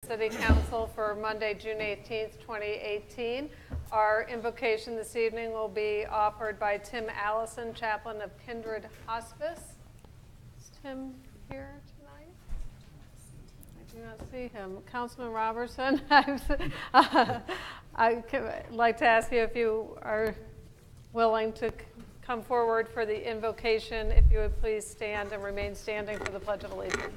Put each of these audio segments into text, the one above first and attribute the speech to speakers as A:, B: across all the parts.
A: City Council for Monday, June 18th, 2018. Our invocation this evening will be offered by Tim Allison, chaplain of Kindred Hospice. Is Tim here tonight? I do not see him. Councilman Robertson, I'd like to ask you if you are willing to come forward for the invocation. If you would please stand and remain standing for the Pledge of Allegiance.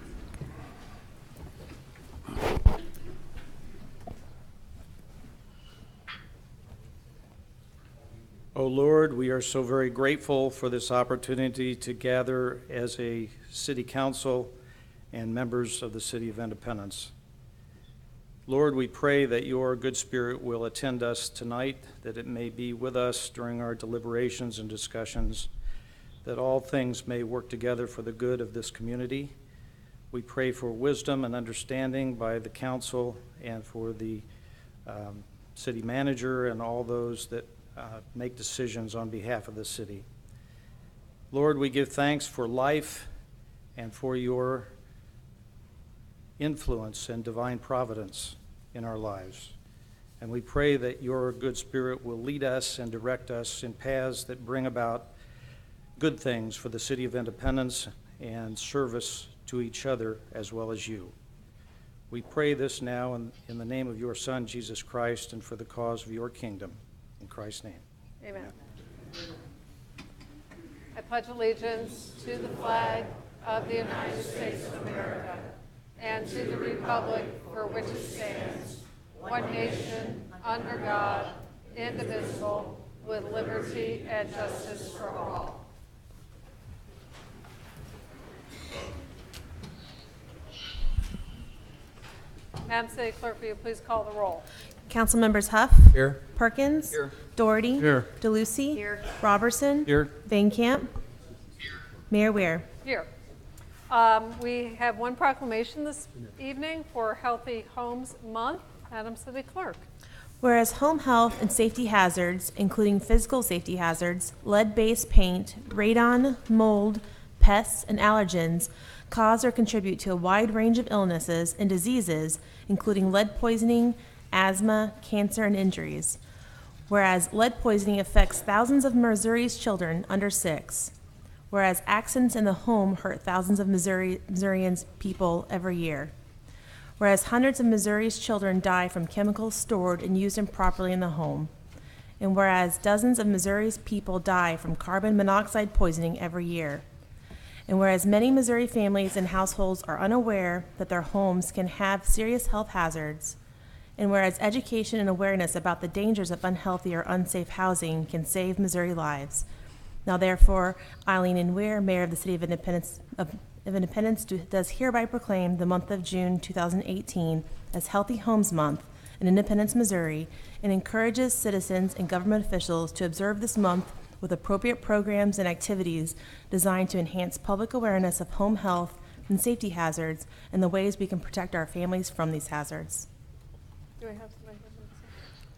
B: O Lord, we are so very grateful for this opportunity to gather as a city council and members of the City of Independence. Lord, we pray that your good spirit will attend us tonight, that it may be with us during our deliberations and discussions, that all things may work together for the good of this community. We pray for wisdom and understanding by the council and for the city manager and all those that make decisions on behalf of the city. Lord, we give thanks for life and for your influence and divine providence in our lives. And we pray that your good spirit will lead us and direct us in paths that bring about good things for the City of Independence and service to each other as well as you. We pray this now in the name of your Son, Jesus Christ, and for the cause of your kingdom. In Christ's name.
A: Amen. I pledge allegiance to the flag of the United States of America and to the republic for which it stands, one nation, under God, indivisible, with liberty and justice for all. Madam City Clerk, will you please call the roll?
C: Council members Huff.
D: Here.
C: Perkins.
D: Here.
C: Doherty.
D: Here.
C: DeLucy.
A: Here.
C: Robertson.
D: Here.
C: Van Camp. Here. Mayor Weir.
A: Here. We have one proclamation this evening for Healthy Homes Month. Madam City Clerk.
C: Whereas home health and safety hazards, including physical safety hazards, lead-based paint, radon, mold, pests, and allergens, cause or contribute to a wide range of illnesses and diseases, including lead poisoning, asthma, cancer, and injuries. Whereas lead poisoning affects thousands of Missouri's children under 6. Whereas accidents in the home hurt thousands of Missourians people every year. Whereas hundreds of Missouri's children die from chemicals stored and used improperly in the home. And whereas dozens of Missouri's people die from carbon monoxide poisoning every year. And whereas many Missouri families and households are unaware that their homes can have serious health hazards. And whereas education and awareness about the dangers of unhealthy or unsafe housing can save Missouri lives. Now therefore, Eileen N. Weir, Mayor of the City of Independence, does hereby proclaim the month of June 2018 as Healthy Homes Month in Independence, Missouri, and encourages citizens and government officials to observe this month with appropriate programs and activities designed to enhance public awareness of home health and safety hazards and the ways we can protect our families from these hazards.
A: Do we have somebody here to say?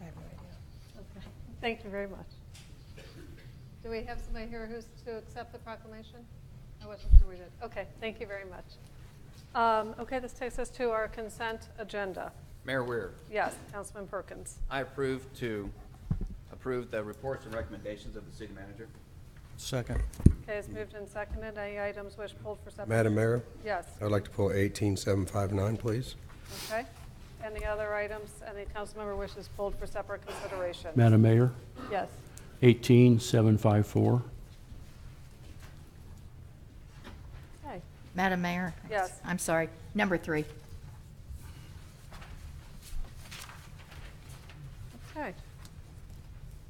A: I have no idea. Okay. Thank you very much. Do we have somebody here who's to accept the proclamation? I wasn't sure we did. Okay, thank you very much. Okay, this takes us to our consent agenda.
D: Mayor Weir.
A: Yes, Councilman Perkins.
D: I approve the reports and recommendations of the city manager.
E: Second.
A: Okay, it's moved and seconded. Any items wish pulled for separate?
E: Madam Mayor,
A: Yes.
E: I'd like to pull 18759, please.
A: Okay. Any other items any council member wishes pulled for separate consideration?
F: Madam Mayor,
A: Yes.
F: 18754.
A: Okay.
G: Madam Mayor?
A: Yes.
G: I'm sorry, number 3.
A: Okay.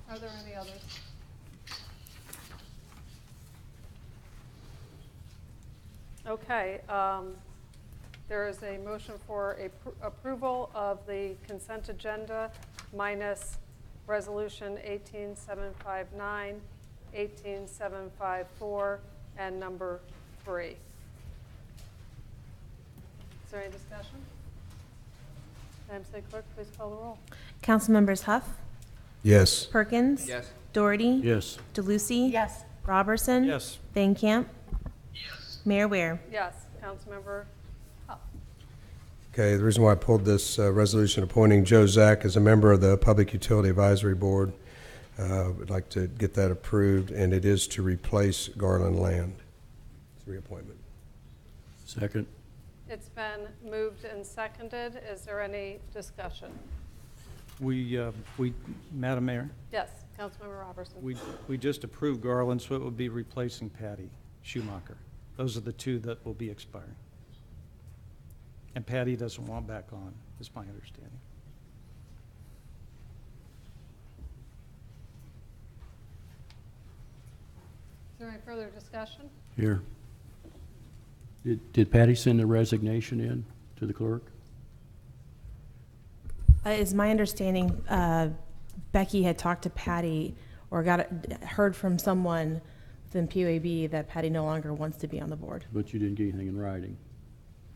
A: Are there any others? Okay. There is a motion for approval of the consent agenda minus resolution 18759, 18754, and number 3. Is there any discussion? Madam City Clerk, please call the roll.
C: Council members Huff.
E: Yes.
C: Perkins.
D: Yes.
C: Doherty.
F: Yes.
C: DeLucy.
G: Yes.
C: Robertson.
B: Yes.
C: Van Camp. Yes. Mayor Weir.
A: Yes. Councilmember Huff.
E: Okay, the reason why I pulled this resolution appointing Joe Zack as a member of the Public Utility Advisory Board, would like to get that approved, and it is to replace Garland Land. It's a reappointment.
F: Second.
A: It's been moved and seconded. Is there any discussion?
B: Madam Mayor,
A: Yes, Councilmember Robertson.
B: we just approved Garland, so it would be replacing Patty Schumacher. Those are the two that will be expiring. And Patty doesn't want back on, is my understanding.
A: Is there any further discussion?
F: Here. Did Patty send the resignation in to the clerk?
C: It's my understanding Becky had talked to Patty or heard from someone within PUAB that Patty no longer wants to be on the board.
F: But you didn't get anything in writing.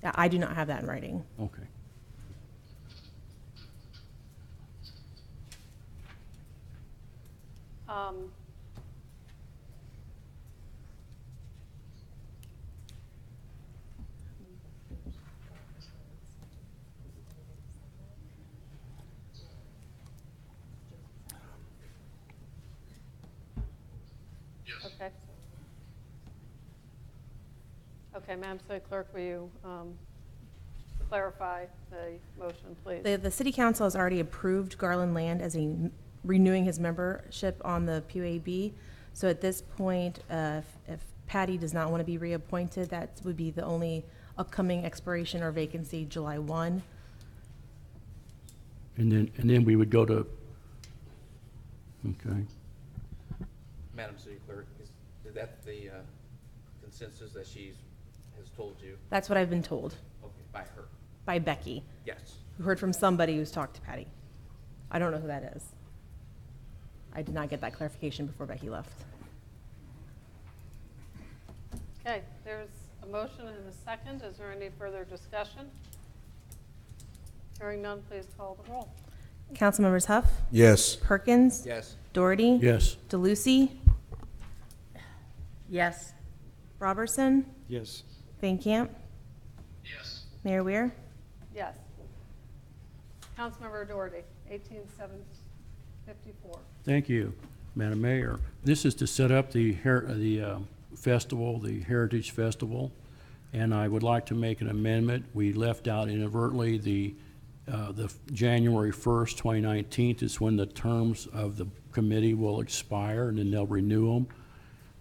C: I do not have that in writing.
F: Okay.
A: Okay. Okay, Madam City Clerk, will you clarify the motion, please?
C: The city council has already approved Garland Land as renewing his membership on the PUAB. So at this point, if Patty does not want to be reappointed, that would be the only upcoming expiration or vacancy, July 1.
F: And then we would go to, okay.
D: Madam City Clerk, is that the consensus that has told you?
C: That's what I've been told
D: Okay, by her?
C: by Becky,
D: Yes.
C: who heard from somebody who's talked to Patty. I don't know who that is. I did not get that clarification before Becky left.
A: Okay, there's a motion and a second. Is there any further discussion? Hearing none, please call the roll.
C: Councilmembers Huff,
E: Yes.
C: Perkins,
D: Yes.
C: Doherty,
F: Yes.
C: DeLucy,
G: Yes.
C: Robertson,
B: Yes.
C: Van Camp.
H: Yes.
C: Mayor Weir.
A: Yes. Councilmember Doherty, 18754.
F: Thank you, Madam Mayor. This is to set up the festival, the Heritage Festival, and I would like to make an amendment. We left out inadvertently the January 1st, 2019 is when the terms of the committee will expire, and then they'll renew them.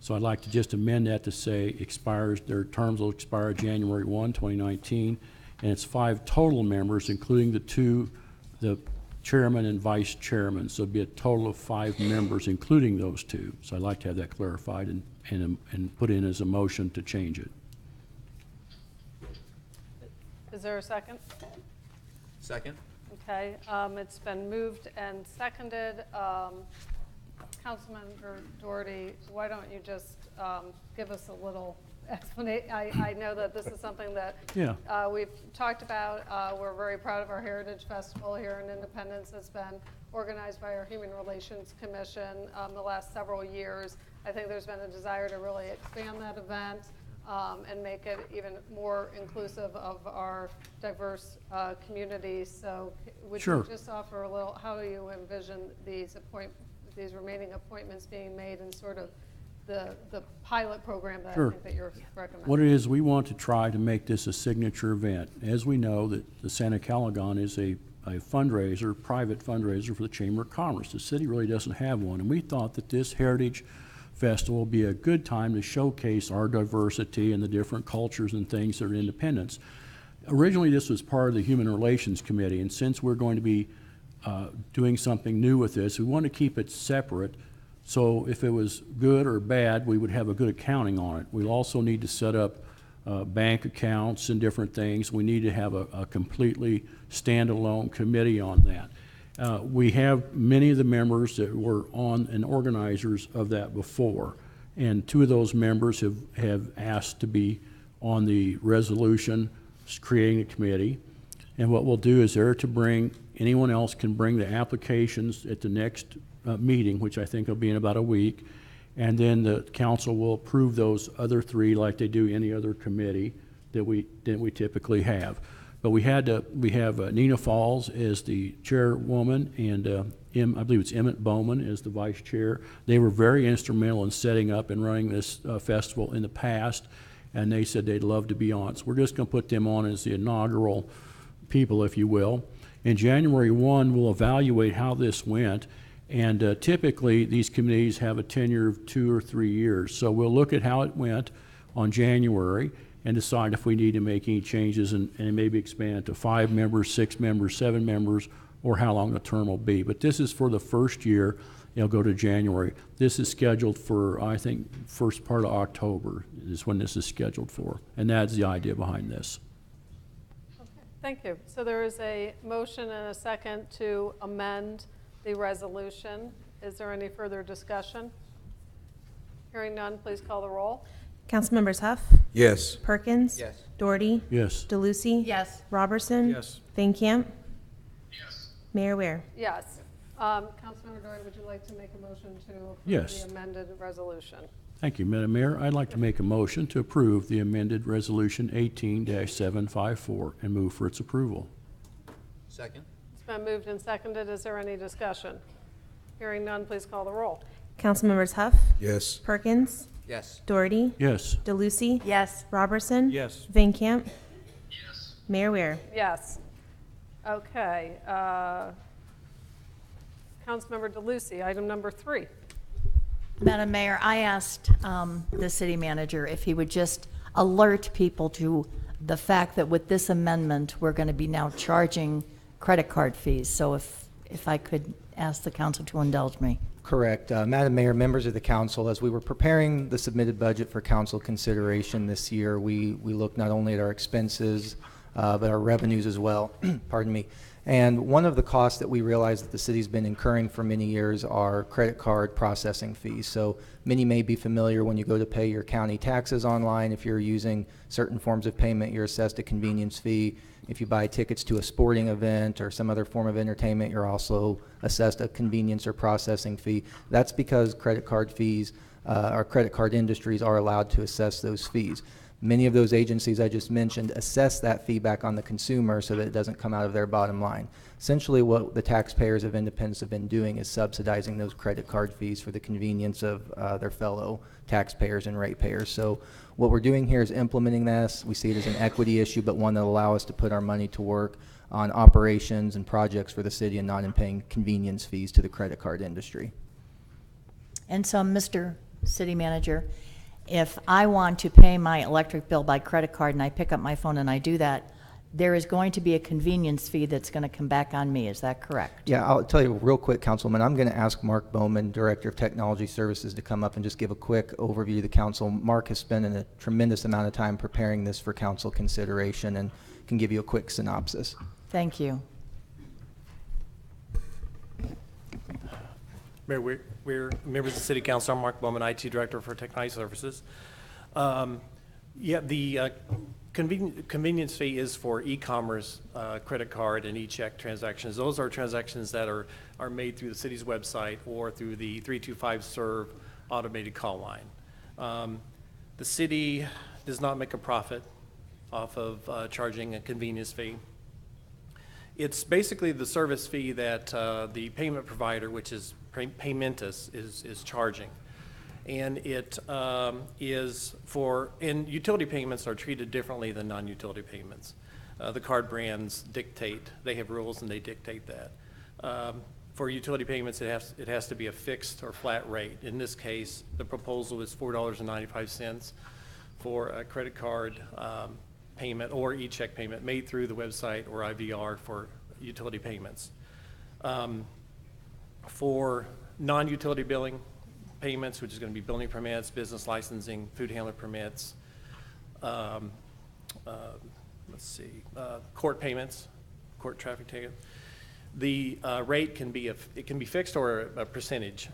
F: So I'd like to just amend that to say their terms will expire January 1, 2019, and it's 5 total members, including the chairman and vice chairman. So it'd be a total of 5 members, including those 2. So I'd like to have that clarified and put in as a motion to change it.
A: Is there a second?
D: Second?
A: Okay, it's been moved and seconded. Councilmember Doherty, why don't you just give us a little explanation? I know that this is something that we've talked about. We're very proud of our Heritage Festival here in Independence. It's been organized by our Human Relations Commission the last several years. I think there's been a desire to really expand that event and make it even more inclusive of our diverse communities. So would you just offer a little, how do you envision these remaining appointments being made and sort of the pilot program that I think that you're recommending?
F: What it is, we want to try to make this a signature event. As we know, that the Santa Calagon is a fundraiser, private fundraiser for the Chamber of Commerce. The city really doesn't have one, and we thought that this Heritage Festival will be a good time to showcase our diversity and the different cultures and things that are Independence. Originally, this was part of the Human Relations Committee, and since we're going to be doing something new with this, we want to keep it separate. So if it was good or bad, we would have a good accounting on it. We also need to set up bank accounts and different things. We need to have a completely standalone committee on that. We have many of the members that were on and organizers of that before, and 2 of those members have asked to be on the resolution creating a committee. And what we'll do is anyone else can bring the applications at the next meeting, which I think will be in about a week, and then the council will approve those other 3 like they do any other committee that we typically have. But we have Nina Falls as the chairwoman, and I believe it's Emmett Bowman as the vice chair. They were very instrumental in setting up and running this festival in the past, and they said they'd love to be on. So we're just going to put them on as the inaugural people, if you will. In January 1, we'll evaluate how this went, and typically these committees have a tenure of 2 or 3 years. So we'll look at how it went on January and decide if we need to make any changes and maybe expand it to 5 members, 6 members, 7 members, or how long the term will be. But this is for the first year. It'll go to January. This is scheduled for, I think, first part of October is when this is scheduled for. And that's the idea behind this.
A: Okay, thank you. So there is a motion and a second to amend the resolution. Is there any further discussion? Hearing none, please call the roll.
C: Councilmembers Huff,
E: Yes.
C: Perkins.
D: Yes.
C: Doherty.
F: Yes.
C: DeLucy.
G: Yes.
C: Robertson.
B: Yes.
C: Van Camp. Yes. Mayor Ware.
A: Yes. Councilmember Doherty, would you like to make a motion to approve
F: Yes.
A: the amended resolution?
F: Thank you, Madam Mayor. I'd like to make a motion to approve the amended Resolution 18-754 and move for its approval.
D: Second?
A: It's been moved and seconded. Is there any discussion? Hearing none, please call the roll.
C: Councilmembers Huff,
E: Yes.
C: Perkins,
D: Yes.
C: Doherty,
F: Yes.
C: DeLucy.
G: Yes.
C: Robertson.
B: Yes.
C: Van Camp. Yes. Mayor Ware.
A: Yes. Okay. Councilmember DeLucy, item number 3.
G: Madam Mayor, I asked the city manager if he would just alert people to the fact that with this amendment, we're going to be now charging credit card fees. So if I could ask the council to indulge me.
H: Correct. Madam Mayor, members of the council, as we were preparing the submitted budget for council consideration this year, we looked not only at our expenses, but our revenues as well. Pardon me. And one of the costs that we realized that the city's been incurring for many years are credit card processing fees. So many may be familiar when you go to pay your county taxes online. If you're using certain forms of payment, you're assessed a convenience fee. If you buy tickets to a sporting event or some other form of entertainment, you're also assessed a convenience or processing fee. That's because credit card fees, or credit card industries are allowed to assess those fees. Many of those agencies I just mentioned assess that fee back on the consumer so that it doesn't come out of their bottom line. Essentially what the taxpayers of Independence have been doing is subsidizing those credit card fees for the convenience of their fellow taxpayers and ratepayers. So what we're doing here is implementing this. We see it as an equity issue, but one that will allow us to put our money to work on operations and projects for the city and not in paying convenience fees to the credit card industry.
G: And so, Mr. City Manager, if I want to pay my electric bill by credit card and I pick up my phone and I do that, there is going to be a convenience fee that's going to come back on me. Is that correct?
H: Yeah, I'll tell you real quick, Councilman. I'm going to ask Mark Bowman, Director of Technology Services, to come up and just give a quick overview to the council. Mark has spent a tremendous amount of time preparing this for council consideration and can give you a quick synopsis.
G: Thank you.
I: Mayor, we're members of the City Council. I'm Mark Bowman, IT Director for Technology Services. The convenience fee is for e-commerce, credit card, and e-check transactions. Those are transactions that are made through the city's website or through the 325-serve automated call line. The city does not make a profit off of charging a convenience fee. It's basically the service fee that the payment provider, which is Paymentus, is charging. And it is for, and utility payments are treated differently than non-utility payments. The card brands dictate, they have rules and they dictate that. For utility payments, it has to be a fixed or flat rate. In this case, the proposal is $4.95 for a credit card payment or e-check payment made through the website or IVR for utility payments. For non-utility billing payments, which is going to be building permits, business licensing, food handler permits, court payments, court traffic ticket. The rate can be fixed or a percentage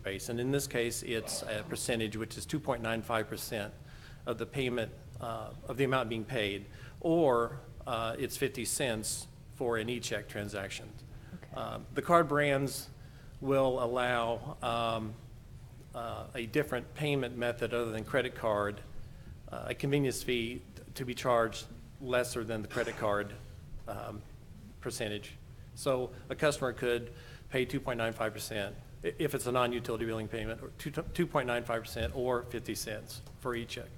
I: based, and in this case, it's a percentage, which is 2.95% of the payment of the amount being paid, or it's 50 cents for an e-check transaction. Okay. The card brands will allow a different payment method other than credit card, a convenience fee to be charged lesser than the credit card percentage. So a customer could pay 2.95% if it's a non-utility billing payment, or 2.95% or 50 cents for each check.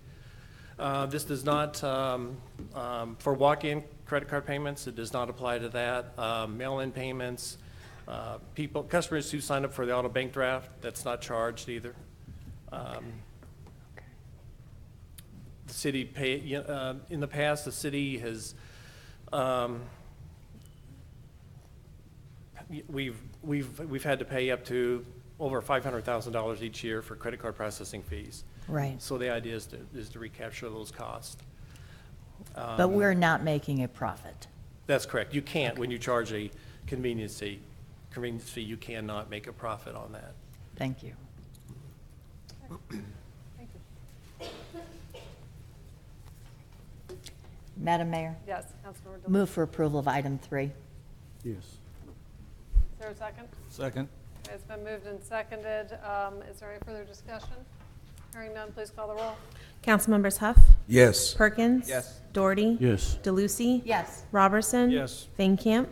I: This does not, for walk-in credit card payments, it does not apply to that. Mail-in payments, customers who sign up for the auto bank draft, that's not charged either. The city in the past, the city has, we've had to pay up to over $500,000 each year for credit card processing fees.
G: Right.
I: So the idea is to recapture those costs.
G: But we're not making a profit.
I: That's correct. You can't, when you charge a convenience fee, you cannot make a profit on that.
G: Thank you. Madam Mayor,
A: Yes, Councilmember DeLucia.
G: move for approval of item 3.
F: Yes.
A: Is there a second?
B: Second.
A: Okay, it's been moved and seconded. Is there any further discussion? Hearing none, please call the roll.
C: Councilmembers Huff,
E: Yes.
C: Perkins.
D: Yes.
C: Doherty.
F: Yes.
C: DeLucy.
G: Yes.
C: Robertson.
B: Yes.
C: Van Camp.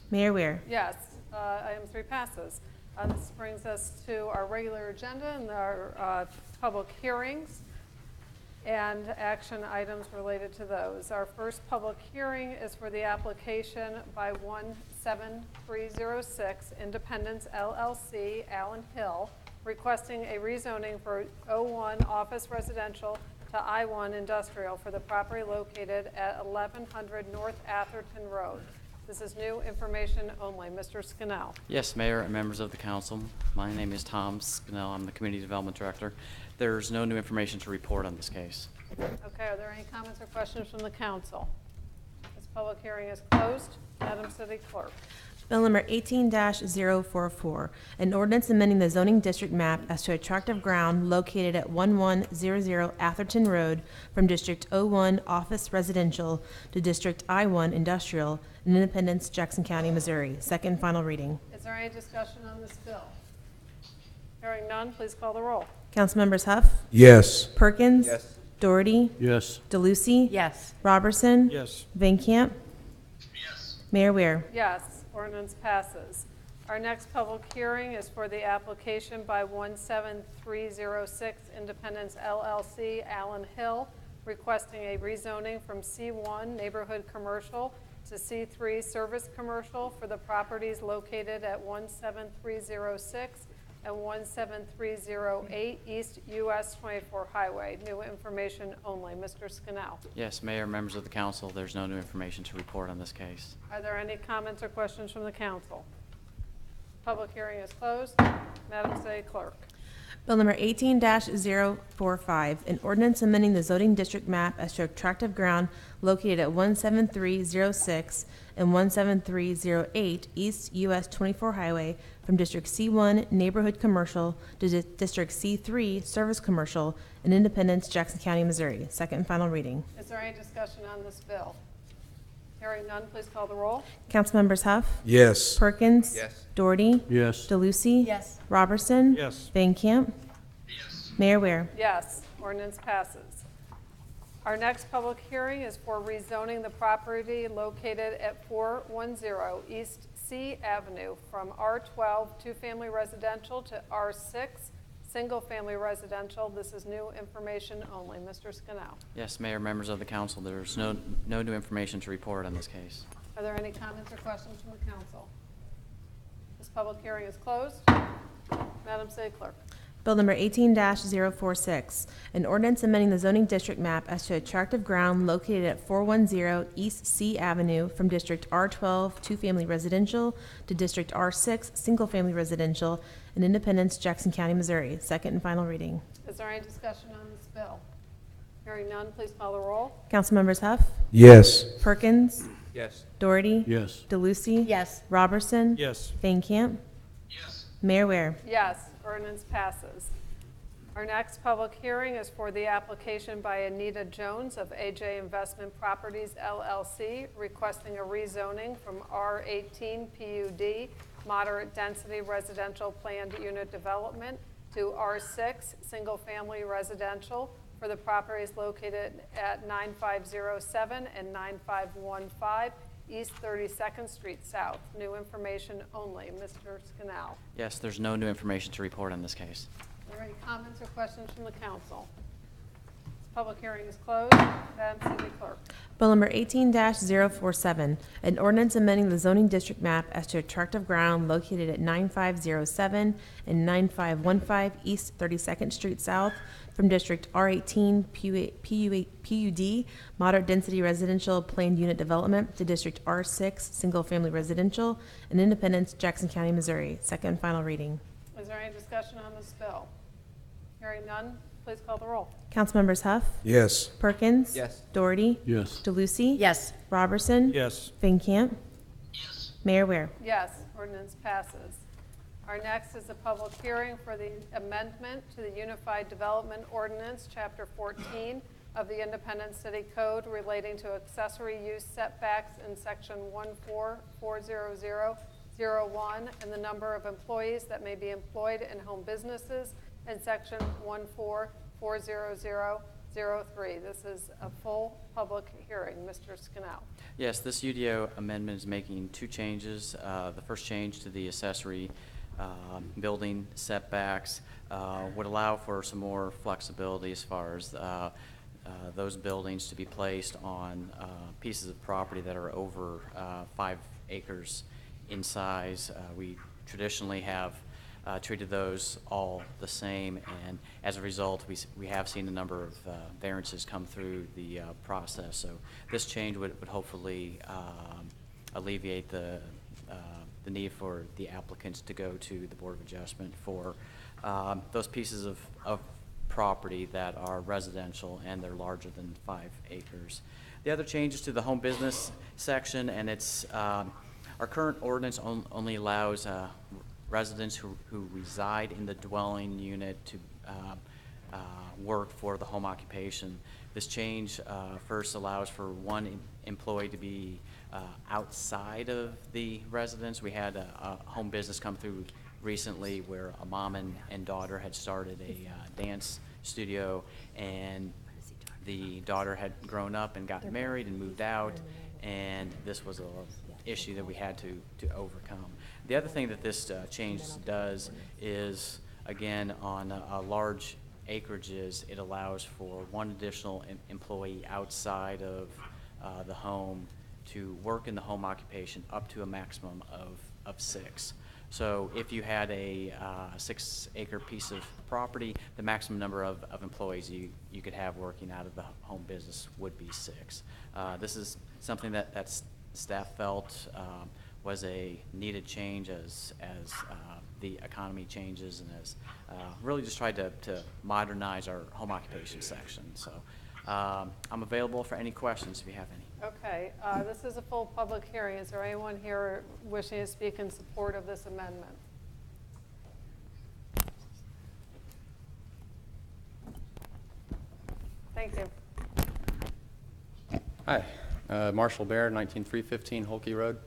C: Mayor Weir.
A: Yes, item 3 passes. This brings us to our regular agenda and our public hearings and action items related to those. Our first public hearing is for the application by 17306 Independence LLC, Allen Hill, requesting a rezoning for O1 Office Residential to I1 Industrial for the property located at 1100 North Atherton Road. This is new information only. Mr. Scannell.
J: Yes, Mayor and members of the council. My name is Tom Scannell. I'm the Community Development Director. There's no new information to report on this case.
A: Okay, are there any comments or questions from the council? This public hearing is closed. Madam City Clerk.
C: Bill number 18-044, an ordinance amending the zoning district map as to a tract of ground located at 1100 Atherton Road from District 01 Office Residential to District I1 Industrial in Independence, Jackson County, Missouri. Second and final reading.
A: Is there any discussion on this bill? Hearing none, please call the roll.
C: Councilmembers Huff,
E: Yes.
C: Perkins.
D: Yes.
C: Doherty.
F: Yes.
C: DeLucy.
G: Yes.
C: Robertson.
B: Yes.
C: Van Camp. Mayor Weir.
A: Yes, ordinance passes. Our next public hearing is for the application by 17306 Independence LLC, Allen Hill, requesting a rezoning from C1 Neighborhood Commercial to C3 Service Commercial for the properties located at 17306 and 17308 East US 24 Highway. New information only. Mr. Scannell.
J: Yes, Mayor, members of the council, there's no new information to report on this case.
A: Are there any comments or questions from the council? Public hearing is closed. Madam City Clerk.
C: Bill number 18-045, an ordinance amending the zoning district map as to a tract of ground located at 17306 and 17308 East US 24 Highway from District C1 Neighborhood Commercial to District C3 Service Commercial in Independence, Jackson County, Missouri. Second and final reading.
A: Is there any discussion on this bill? Hearing none, please call the roll.
C: Councilmembers Huff,
E: Yes.
C: Perkins.
D: Yes.
C: Doherty.
F: Yes.
C: DeLucy.
G: Yes.
C: Robertson.
B: Yes.
C: Van Camp. Mayor Weir.
A: Yes, ordinance passes. Our next public hearing is for rezoning the property located at 410 East C Avenue from R12 two-family residential to R6 single-family residential. This is new information only. Mr. Scannell.
J: Yes, Mayor, members of the council, there's no new information to report on this case.
A: Are there any comments or questions from the council? This public hearing is closed. Madam City Clerk.
C: Bill number 18-046, an ordinance amending the zoning district map as to a tract of ground located at 410 East C Avenue from District R12 two-family residential to District R6 single-family residential in Independence, Jackson County, Missouri. Second and final reading.
A: Is there any discussion on this bill? Hearing none, please call the roll.
C: Councilmembers Huff,
E: Yes.
C: Perkins,
D: Yes.
C: Doherty.
F: Yes.
C: DeLucy.
G: Yes.
C: Robertson.
B: Yes.
C: Van Camp. Mayor Weir.
A: Yes, ordinance passes. Our next public hearing is for the application by Anita Jones of AJ Investment Properties LLC, requesting a rezoning from R18 PUD, moderate density residential planned unit development, to R6 single family residential for the properties located at 9507 and 9515 East 32nd Street South. New information only. Mr. Scannell.
J: Yes, there's no new information to report on this case.
A: Are there any comments or questions from the council? Public hearing is closed. Madam City Clerk.
C: Bill number 18-047, an ordinance amending the zoning district map as to a tract of ground located at 9507 and 9515 East 32nd Street South from District R18 PUD, moderate density residential planned unit development, to District R6 single family residential in Independence, Jackson County, Missouri. Second and final reading.
A: Is there any discussion on this bill? Hearing none, please call the roll.
C: Councilmembers Huff,
E: Yes.
C: Perkins.
D: Yes.
C: Doherty.
F: Yes.
C: DeLucy.
G: Yes.
C: Robertson.
B: Yes.
C: Van Camp. Yes. Mayor Ware.
A: Yes, ordinance passes. Our next is a public hearing for the amendment to the Unified Development Ordinance, Chapter 14 of the Independent City Code relating to accessory use setbacks in Section 1440001 and the number of employees that may be employed in home businesses in Section 1440003. This is a full public hearing. Mr. Scannell.
J: Yes, this UDO amendment is making two changes. The first change to the accessory building setbacks would allow for some more flexibility as far as those buildings to be placed on pieces of property that are over 5 acres in size. We traditionally have treated those all the same, and as a result, we have seen a number of variances come through the process. So this change would hopefully alleviate the need for the applicants to go to the Board of Adjustment for those pieces of property that are residential and they're larger than 5 acres. The other changes to the home business section, and it's our current ordinance only allows residents who reside in the dwelling unit to work for the home occupation. This change first allows for one employee to be outside of the residence. We had a home business come through recently where a mom and daughter had started a dance studio, and the daughter had grown up and gotten married and moved out, and this was an issue that we had to overcome. The other thing that this change does is, again, on large acreages, it allows for one additional employee outside of the home to work in the home occupation up to a maximum of 6. So if you had a 6-acre piece of property, the maximum number of employees you could have working out of the home business would be 6. This is something that staff felt was a needed change as the economy changes, and as really just tried to modernize our home occupation section. So I'm available for any questions if you have any.
A: Okay, this is a full public hearing. Is there anyone here wishing to speak in support of this amendment? Thank you.
K: Hi, Marshall Baird, 19315 Holkey Road,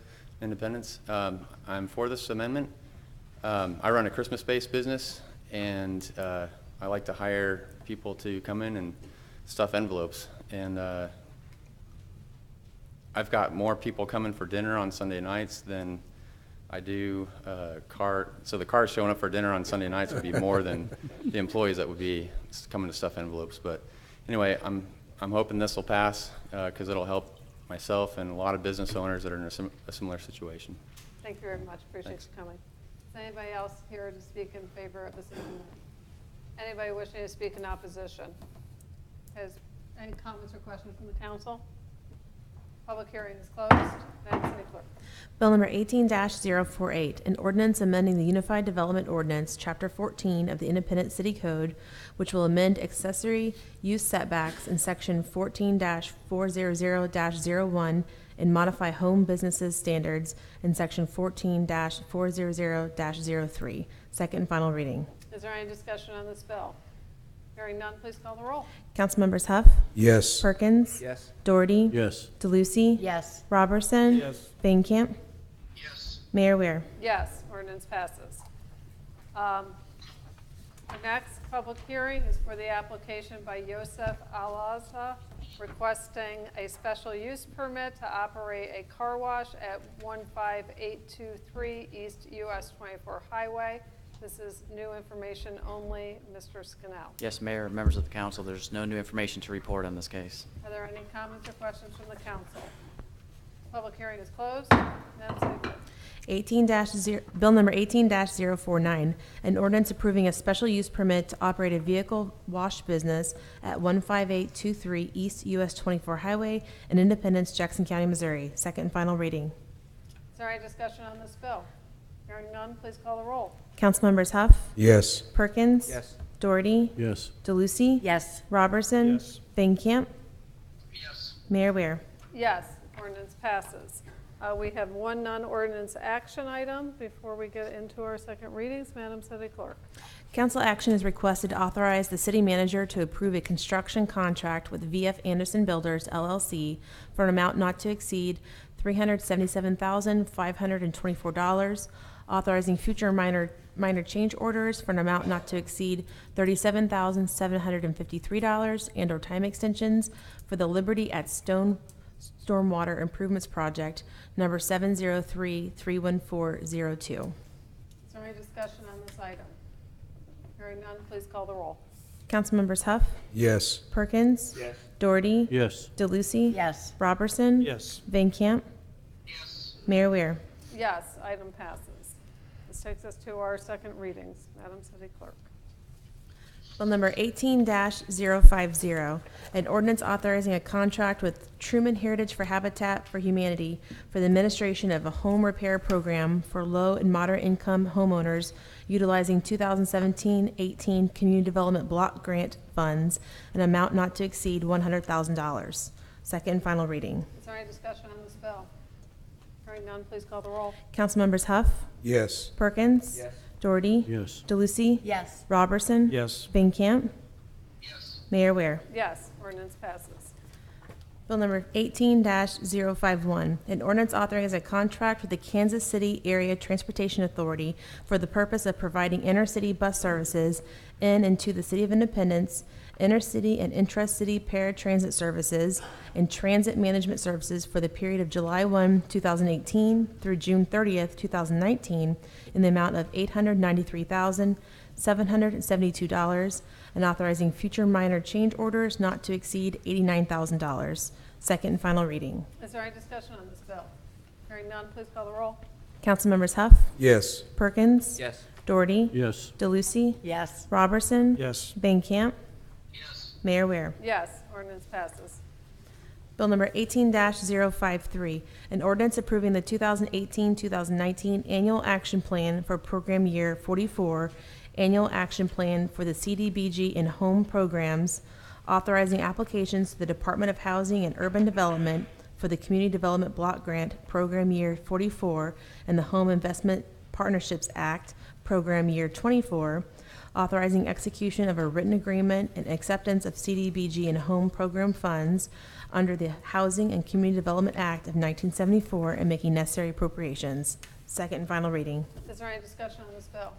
K: Independence. I'm for this amendment. I run a Christmas-based business, and I like to hire people to come in and stuff envelopes. And I've got more people coming for dinner on Sunday nights than I do so the cars showing up for dinner on Sunday nights would be more than the employees that would be coming to stuff envelopes. But anyway, I'm hoping this will pass because it'll help myself and a lot of business owners that are in a similar situation.
A: Thank you very much. Appreciate you coming. Is anybody else here to speak in favor of this amendment? Anybody wishing to speak in opposition? Has any comments or questions from the council? Public hearing is closed. Madam City Clerk.
C: Bill number 18-048, an ordinance amending the Unified Development Ordinance, Chapter 14 of the Independent City Code, which will amend accessory use setbacks in Section 14-400-01 and modify home businesses standards in Section 14-400-03. Second and final reading.
A: Is there any discussion on this bill? Hearing none, please call the roll.
C: Councilmembers Huff,
E: Yes.
C: Perkins.
D: Yes.
C: Doherty.
F: Yes.
C: DeLucy.
G: Yes.
C: Robertson.
B: Yes.
C: Van Camp.
E: Yes.
C: Mayor Ware.
A: Yes, ordinance passes. The next public hearing is for the application by Yosef Alaza requesting a special use permit to operate a car wash at 15823 East US 24 Highway. This is new information only. Mr. Scannell.
J: Yes, Mayor, members of the council, there's no new information to report on this case.
A: Are there any comments or questions from the council? Public hearing is closed. Madam City Clerk.
C: Bill number 18-049, an ordinance approving a special use permit to operate a vehicle wash business at 15823 East US 24 Highway in Independence, Jackson County, Missouri. Second and final reading.
A: Is there any discussion on this bill? Hearing none, please call the roll.
C: Councilmembers Huff,
E: Yes.
C: Perkins.
D: Yes.
C: Doherty.
F: Yes.
C: DeLucy.
G: Yes.
C: Robertson.
B: Yes.
C: Van Camp.
K: Yes.
C: Mayor Ware.
A: Yes, ordinance passes. We have one non-ordinance action item before we get into our second readings. Madam City Clerk.
C: Council action is requested to authorize the city manager to approve a construction contract with VF Anderson Builders LLC for an amount not to exceed $377,524, authorizing future minor change orders for an amount not to exceed $37,753 and/or time extensions for the Liberty at Stone Stormwater Improvements Project, number 703-31402.
A: Is there any discussion on this item? Hearing none, please call the roll.
C: Councilmembers Huff,
E: Yes.
C: Perkins.
D: Yes.
C: Doherty.
F: Yes.
C: DeLucy.
G: Yes.
C: Robertson.
B: Yes.
C: Van Camp.
K: Yes.
C: Mayor Ware.
A: Yes, item passes. This takes us to our second readings. Madam City Clerk.
C: Bill number 18-050, an ordinance authorizing a contract with Truman Heritage for Habitat for Humanity for the administration of a home repair program for low and moderate income homeowners utilizing 2017-18 Community Development Block Grant funds, an amount not to exceed $100,000. Second and final reading.
A: Is there any discussion on this bill? Hearing none, please call the roll.
C: Councilmembers Huff,
E: Yes.
C: Perkins.
D: Yes.
C: Doherty.
F: Yes.
C: DeLucy.
G: Yes.
C: Robertson.
B: Yes.
C: Van Camp.
K: Yes.
C: Mayor Ware.
A: Yes, ordinance passes.
C: Bill number 18-051, an ordinance authorizing a contract with the Kansas City Area Transportation Authority for the purpose of providing intercity bus services in and to the City of Independence, intercity and intra-city paratransit services, and transit management services for the period of July 1, 2018 through June 30th, 2019, in the amount of $893,772, and authorizing future minor change orders not to exceed $89,000. Second and final reading.
A: Is there any discussion on this bill? Hearing none, please call the roll.
C: Councilmembers Huff,
E: Yes.
C: Perkins.
D: Yes.
C: Doherty.
F: Yes.
C: DeLucy.
G: Yes.
C: Robertson.
B: Yes.
C: Van Camp.
K: Yes.
C: Mayor Ware.
A: Yes, ordinance passes.
C: Bill number 18-053, an ordinance approving the 2018-2019 Annual Action Plan for Program Year 44, Annual Action Plan for the CDBG and Home Programs, authorizing applications to the Department of Housing and Urban Development for the Community Development Block Grant Program Year 44 and the Home Investment Partnerships Act Program Year 24, authorizing execution of a written agreement and acceptance of CDBG and home program funds under the Housing and Community Development Act of 1974 and making necessary appropriations. Second and final reading.
A: Is there any discussion on this bill?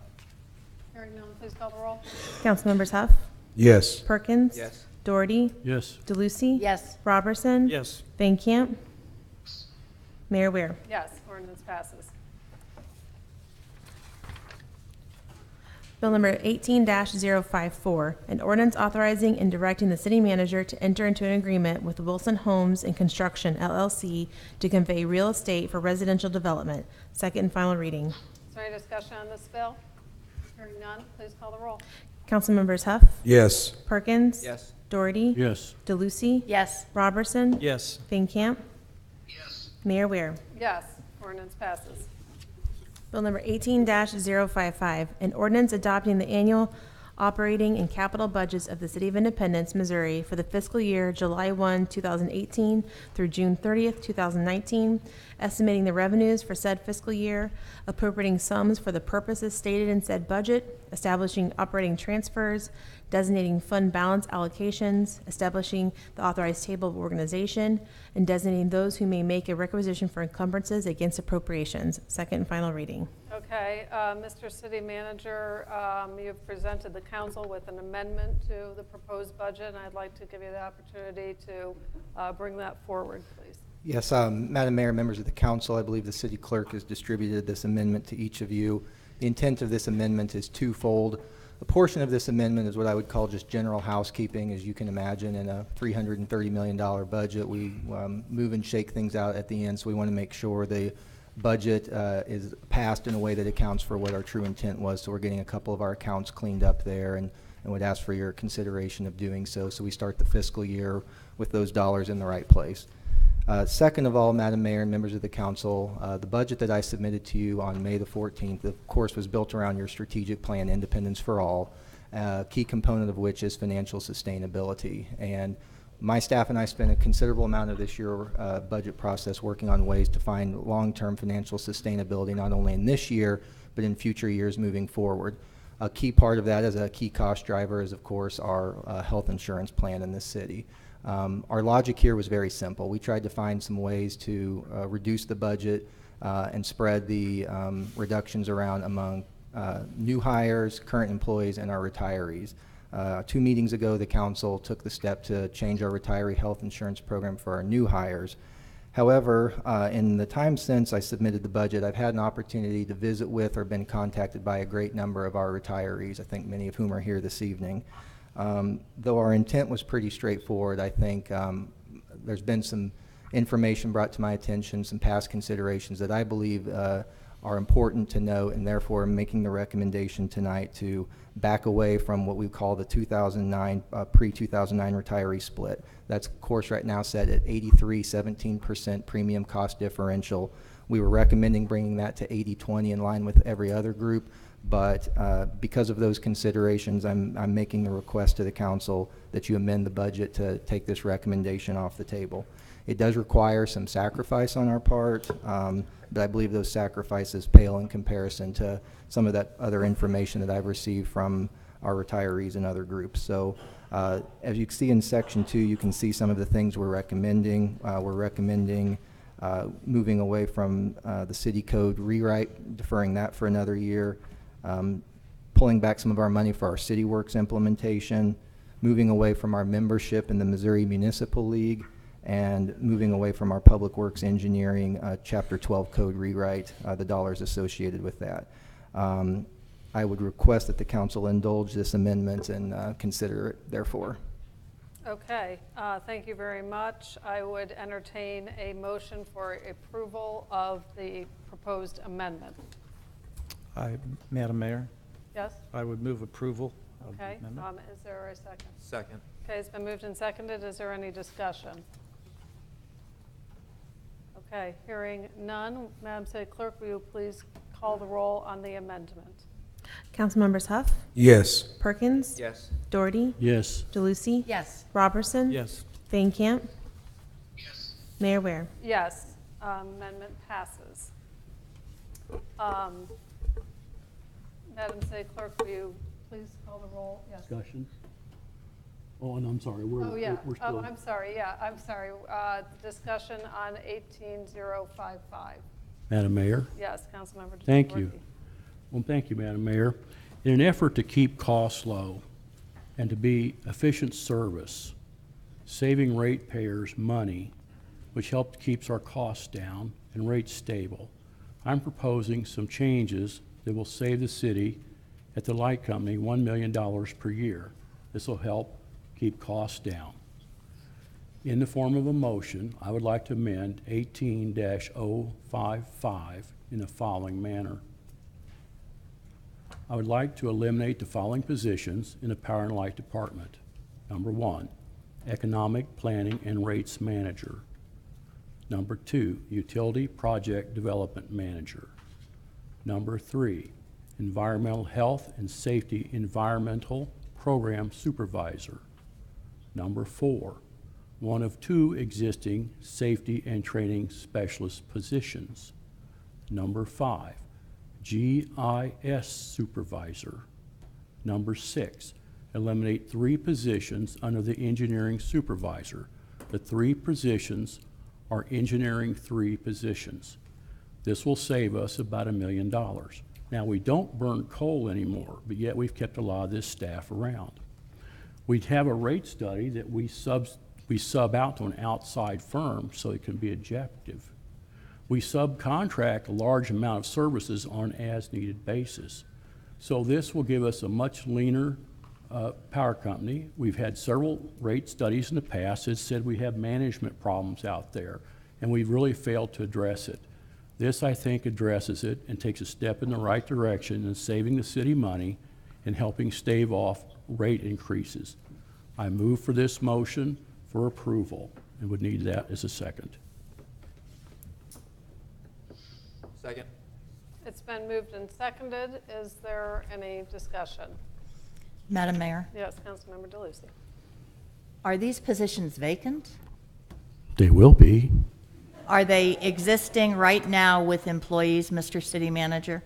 A: Hearing none, please call the roll.
C: Councilmembers Huff,
E: Yes.
C: Perkins.
D: Yes.
C: Doherty.
F: Yes.
C: DeLucy.
G: Yes.
C: Robertson.
B: Yes.
C: Van Camp. Mayor Ware.
A: Yes, ordinance passes.
C: Bill number 18-054, an ordinance authorizing and directing the city manager to enter into an agreement with Wilson Homes and Construction LLC to convey real estate for residential development. Second and final reading.
A: Is there any discussion on this bill? Hearing none, please call the roll.
C: Councilmembers Huff,
E: Yes.
C: Perkins.
D: Yes.
C: Doherty.
F: Yes.
C: DeLucy.
G: Yes.
C: Robertson.
B: Yes.
C: Van Camp.
K: Yes.
C: Mayor Ware.
A: Yes, ordinance passes.
C: Bill number 18-055, an ordinance adopting the annual operating and capital budgets of the City of Independence, Missouri for the fiscal year July 1, 2018 through June 30th, 2019, estimating the revenues for said fiscal year, appropriating sums for the purposes stated in said budget, establishing operating transfers, designating fund balance allocations, establishing the authorized table of organization, and designating those who may make a requisition for encumbrances against appropriations. Second and final reading.
A: Okay, Okay, Mr. City Manager, you've presented the council with an amendment to the proposed budget, and I'd like to give you the opportunity to bring that forward, please.
H: Yes, Madam Mayor, members of the council, I believe the city clerk has distributed this amendment to each of you. The intent of this amendment is twofold. A portion of this amendment is what I would call just general housekeeping. As you can imagine, in a $330 million budget, we move and shake things out at the end, so we want to make sure the budget is passed in a way that accounts for what our true intent was. So we're getting a couple of our accounts cleaned up there, and would ask for your consideration of doing so. So we start the fiscal year with those dollars in the right place. Second of all, Madam Mayor and members of the council, the budget that I submitted to you on May the 14th, of course, was built around your strategic plan, Independence for All, key component of which is financial sustainability. And my staff and I spent a considerable amount of this year budget process working on ways to find long-term financial sustainability, not only in this year, but in future years moving forward. A key part of that as a key cost driver is, of course, our health insurance plan in this city. Our logic here was very simple. We tried to find some ways to reduce the budget and spread the reductions around among new hires, current employees, and our retirees. 2 meetings ago, the council took the step to change our retiree health insurance program for our new hires. However, in the time since I submitted the budget, I've had an opportunity to visit with or been contacted by a great number of our retirees, I think many of whom are here this evening. Though our intent was pretty straightforward, I think there's been some information brought to my attention, some past considerations that I believe are important to know, and therefore I'm making the recommendation tonight to back away from what we call the 2009, pre-2009 retiree split. That's, of course, right now set at 83-17% premium cost differential. We were recommending bringing that to 80-20 in line with every other group, but because of those considerations, I'm making the request to the council that you amend the budget to take this recommendation off the table. It does require some sacrifice on our part, but I believe those sacrifices pale in comparison to some of that other information that I've received from our retirees and other groups. So as you can see in section 2, you can see some of the things we're recommending. We're recommending moving away from the city code rewrite, deferring that for another year, pulling back some of our money for our City Works implementation, moving away from our membership in the Missouri Municipal League, and moving away from our Public Works Engineering Chapter 12 code rewrite, the dollars associated with that. I would request that the council indulge this amendment and consider it, therefore.
A: Okay, thank you very much. I would entertain a motion for approval of the proposed amendment.
B: Madam Mayor,
A: Yes?
B: I would move approval of the
A: Okay,
B: amendment.
A: is there a second?
D: Second.
A: Okay, it's been moved and seconded. Is there any discussion? Okay, hearing none. Madam City Clerk, will you please call the roll on the amendment?
C: Councilmembers Huff,
E: Yes.
C: Perkins,
D: Yes.
C: Doherty,
F: Yes.
C: DeLucy,
G: Yes.
C: Robertson,
B: Yes.
C: Van Camp, Mayor Ware.
A: Yes, amendment passes. Madam City Clerk, will you please call the roll? Yes.
F: Discussion? Oh, and I'm sorry,
A: Oh, yeah.
F: we're still.
A: I'm sorry, yeah, I'm sorry. Discussion on 18055.
F: Madam Mayor?
A: Yes, Councilmember.
F: Thank you.
A: Doherty.
F: Well, thank you, Madam Mayor. In an effort to keep costs low and to be efficient service, saving ratepayers money, which helps keeps our costs down and rates stable, I'm proposing some changes that will save the city at the light company $1 million per year. This will help keep costs down. In the form of a motion, I would like to amend 18-055 in the following manner. I would like to eliminate the following positions in the Power and Light Department. Number 1, Economic Planning and Rates Manager. Number 2, Utility Project Development Manager. Number 3, Environmental Health and Safety Environmental Program Supervisor. Number 4, one of 2 existing Safety and Training Specialist positions. Number 5, GIS Supervisor. Number 6, eliminate 3 positions under the Engineering Supervisor. The 3 positions are Engineering 3 positions. This will save us about $1 million. Now, we don't burn coal anymore, but yet we've kept a lot of this staff around. We'd have a rate study that we sub out to an outside firm so it can be objective. We subcontract a large amount of services on an as-needed basis. So this will give us a much leaner power company. We've had several rate studies in the past that said we have management problems out there, and we've really failed to address it. This, I think, addresses it and takes a step in the right direction in saving the city money and helping stave off rate increases. I move for this motion for approval and would need that as a second.
D: Second.
A: It's been moved and seconded. Is there any discussion?
G: Madam Mayor,
A: Yes, Councilmember DeLucy.
G: are these positions vacant?
F: They will be.
G: Are they existing right now with employees, Mr. City Manager?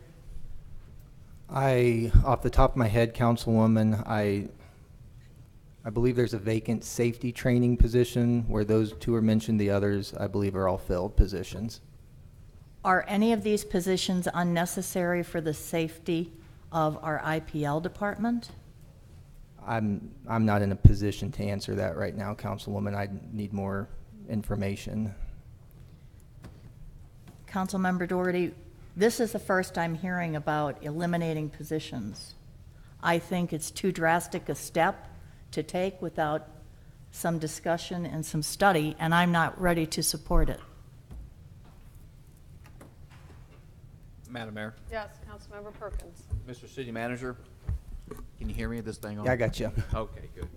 H: Off the top of my head, Councilwoman, I believe there's a vacant safety training position where those two are mentioned. The others, I believe, are all filled positions.
G: Are any of these positions unnecessary for the safety of our IPL department?
H: I'm not in a position to answer that right now, Councilwoman. I need more information.
G: Councilmember Doherty, this is the first I'm hearing about eliminating positions. I think it's too drastic a step to take without some discussion and some study, and I'm not ready to support it.
D: Madam Mayor,
A: Yes, Councilmember Perkins.
D: Mr. City Manager, can you hear me? This thing on?
H: Yeah, I got you.
D: Okay, good.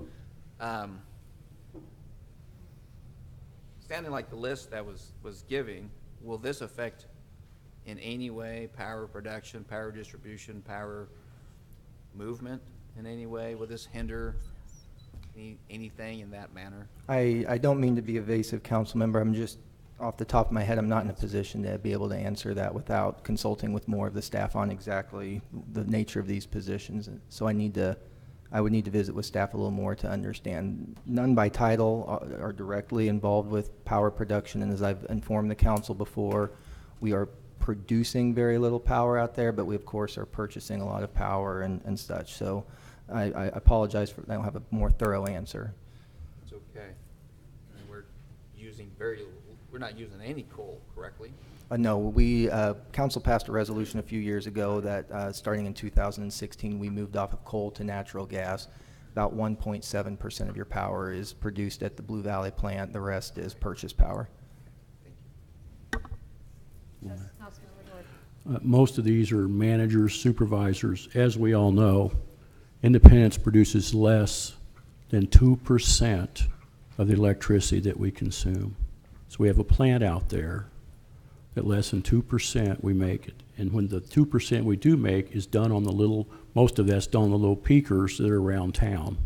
D: Sounding like the list that was giving, will this affect in any way power production, power distribution, power movement in any way? Will this hinder anything in that manner?
H: I don't mean to be evasive, Councilmember. I'm just, off the top of my head, I'm not in a position to be able to answer that without consulting with more of the staff on exactly the nature of these positions. So I would need to visit with staff a little more to understand. None by title are directly involved with power production, and as I've informed the council before, we are producing very little power out there, but we of course are purchasing a lot of power and such. So I apologize for I don't have a more thorough answer.
D: It's okay. And we're not using any coal, correctly?
H: No, council passed a resolution a few years ago that starting in 2016, we moved off of coal to natural gas. About 1.7% of your power is produced at the Blue Valley plant. The rest is purchased power.
A: Yes, Councilmember Doherty.
F: Most of these are managers, supervisors. As we all know, Independence produces less than 2% of the electricity that we consume. So we have a plant out there that less than 2% we make it. And when the 2% we do make is done on most of that's done on the little peakers that are around town.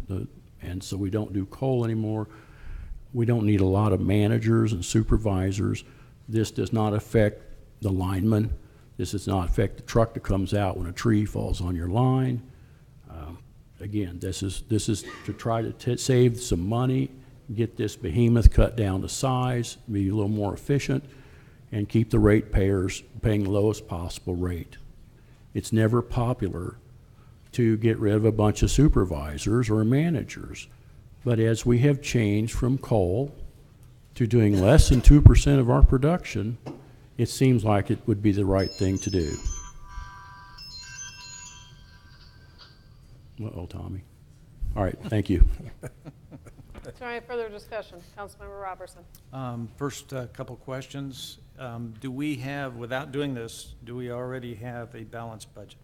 F: And so we don't do coal anymore. We don't need a lot of managers and supervisors. This does not affect the lineman. This does not affect the truck that comes out when a tree falls on your line. Again, this is to try to save some money, get this behemoth cut down to size, be a little more efficient, and keep the rate payers paying the lowest possible rate. It's never popular to get rid of a bunch of supervisors or managers. But as we have changed from coal to doing less than 2% of our production, it seems like it would be the right thing to do. Uh-oh, Tommy. All right, thank you.
A: Is there any further discussion? Councilmember Robertson.
B: First, a couple questions. Do we have, without doing this, do we already have a balanced budget?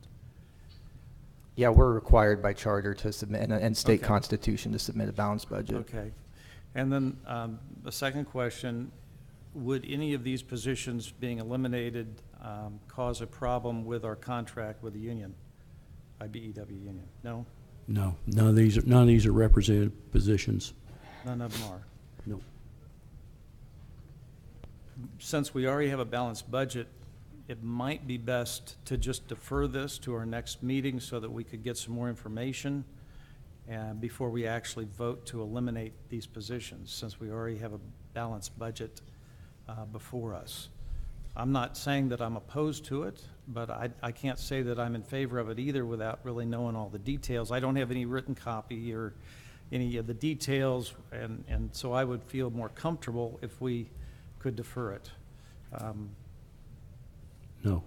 H: Yeah, we're required by charter to submit, and state
B: Okay.
H: constitution to submit a balanced budget.
B: Okay. And then the second question, would any of these positions being eliminated cause a problem with our contract with the union, IBEW union? No?
F: No, none of these are represented positions.
B: None of them are?
F: No.
B: Since we already have a balanced budget, it might be best to just defer this to our next meeting so that we could get some more information before we actually vote to eliminate these positions, since we already have a balanced budget before us. I'm not saying that I'm opposed to it, but I can't say that I'm in favor of it either without really knowing all the details. I don't have any written copy or any of the details, and so I would feel more comfortable if we could defer it.
F: No.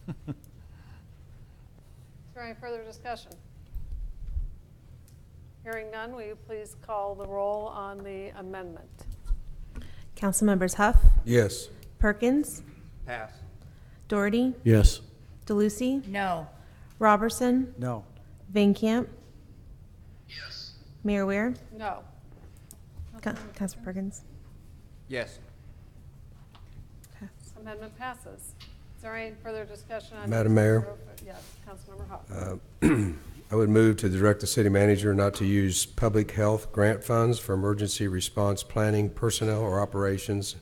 A: Is there any further discussion? Hearing none, will you please call the roll on the amendment?
C: Councilmembers Huff,
E: Yes.
C: Perkins,
D: Pass.
C: Doherty,
F: Yes.
C: DeLucy,
G: No.
C: Robertson,
B: No.
C: Van Camp. Yes. Mayor Ware,
A: No.
C: Councilor Perkins.
D: Yes.
A: Amendment passes. Is there any further discussion on?
E: Madam Mayor?
A: Yes, Councilmember Huff.
E: I would move to direct the city manager not to use public health grant funds for emergency response planning, personnel, or operations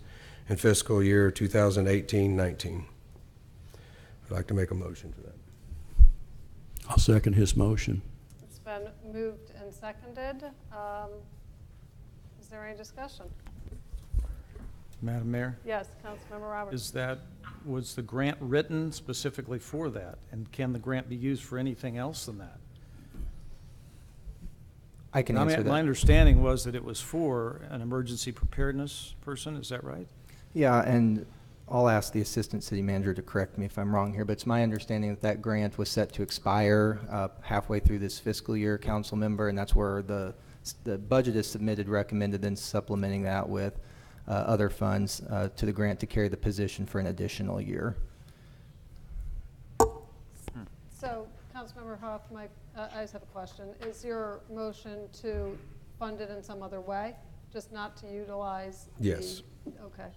E: in fiscal year 2018-19. I'd like to make a motion for that.
F: I'll second his motion.
A: It's been moved and seconded. Is there any discussion?
B: Madam Mayor?
A: Yes, Councilmember Roberts.
B: Was the grant written specifically for that? And can the grant be used for anything else than that?
H: I can answer that.
B: My understanding was that it was for an emergency preparedness person, is that right?
H: Yeah, and I'll ask the assistant city manager to correct me if I'm wrong here, but it's my understanding that that grant was set to expire halfway through this fiscal year, council member, and that's where the budget is submitted, recommended, then supplementing that with other funds to the grant to carry the position for an additional year.
A: So, Councilmember Huff, I just have a question. Is your motion to fund it in some other way, just not to utilize?
E: Yes.
A: Okay.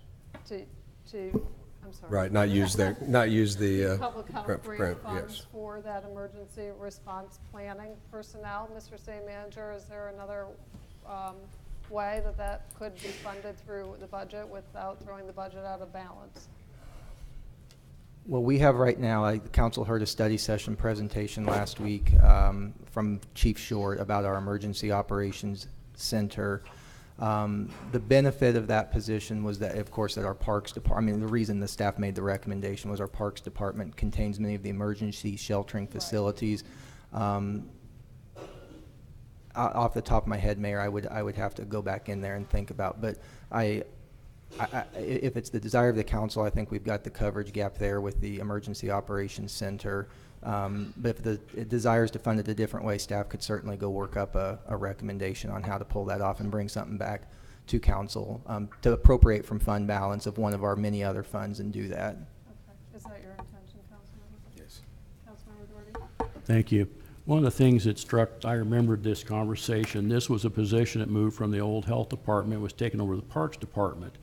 A: I'm sorry.
E: Right, not use the
A: Public health
E: grant,
A: grant funds
E: yes.
A: for that emergency response planning personnel. Mr. City Manager, is there another way that could be funded through the budget without throwing the budget out of balance?
H: What we have right now, the council heard a study session presentation last week from Chief Short about our Emergency Operations Center. The benefit of that position was that, of course, that our Parks Department, the reason the staff made the recommendation was our Parks Department contains many of the emergency sheltering facilities. Off the top of my head, Mayor, I would have to go back in there and think about, but if it's the desire of the council, I think we've got the coverage gap there with the Emergency Operations Center. But if it desires to fund it a different way, staff could certainly go work up a recommendation on how to pull that off and bring something back to council to appropriate from fund balance of one of our many other funds and do that.
A: Okay. Is that your intention, Councilmember?
E: Yes.
A: Councilmember Doherty?
F: Thank you. One of the things that struck, I remembered this conversation, this was a position that moved from the old health department, was taken over to the Parks Department.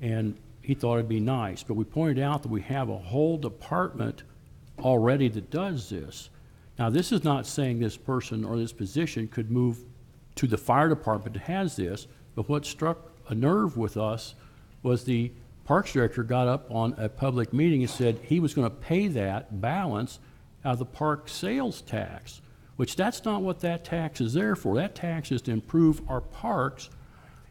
F: And he thought it'd be nice, but we pointed out that we have a whole department already that does this. Now, this is not saying this person or this position could move to the fire department that has this, but what struck a nerve with us was the Parks Director got up on a public meeting and said he was going to pay that balance out of the park sales tax, which that's not what that tax is there for. That tax is to improve our parks,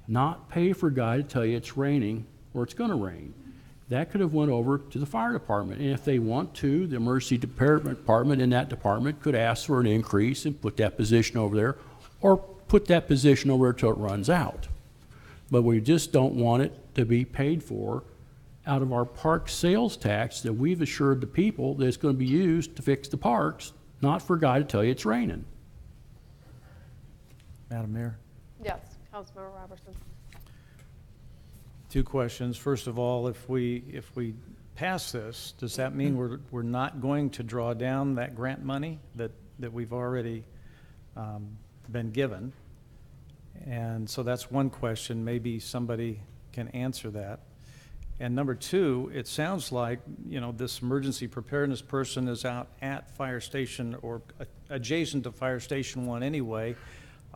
F: not pay for a guy to tell you it's raining or it's going to rain. That could have went over to the fire department. And if they want to, the emergency department in that department could ask for an increase and put that position over there, or put that position over there till it runs out. But we just don't want it to be paid for out of our park sales tax that we've assured the people that it's going to be used to fix the parks, not for a guy to tell you it's raining.
B: Madam Mayor?
A: Yes, Councilmember Robertson.
B: Two questions. First of all, if we pass this, does that mean we're not going to draw down that grant money that we've already been given? And so that's one question. Maybe somebody can answer that. And number two, it sounds like, this emergency preparedness person is out at Fire Station or adjacent to Fire Station 1 anyway.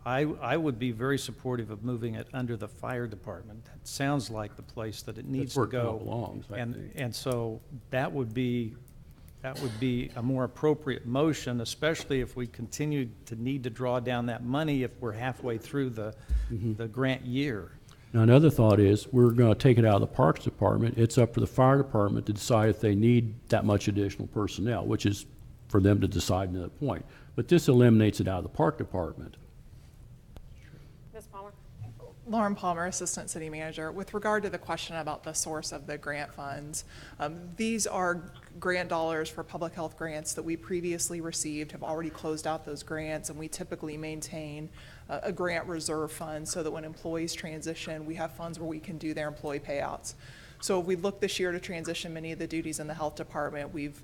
B: I would be very supportive of moving it under the fire department. That sounds like the place that it needs to go.
F: That's where it belongs, I think.
B: And so that would be a more appropriate motion, especially if we continue to need to draw down that money if we're halfway through the grant year.
F: Now, another thought is, we're gonna take it out of the Parks Department. It's up to the fire department to decide if they need that much additional personnel, which is for them to decide at that point. But this eliminates it out of the Park Department.
A: Ms. Palmer?
L: Lauren Palmer, Assistant City Manager. With regard to the question about the source of the grant funds, these are grant dollars for public health grants that we previously received, have already closed out those grants, and we typically maintain a grant reserve fund so that when employees transition, we have funds where we can do their employee payouts. So if we look this year to transition many of the duties in the health department, we've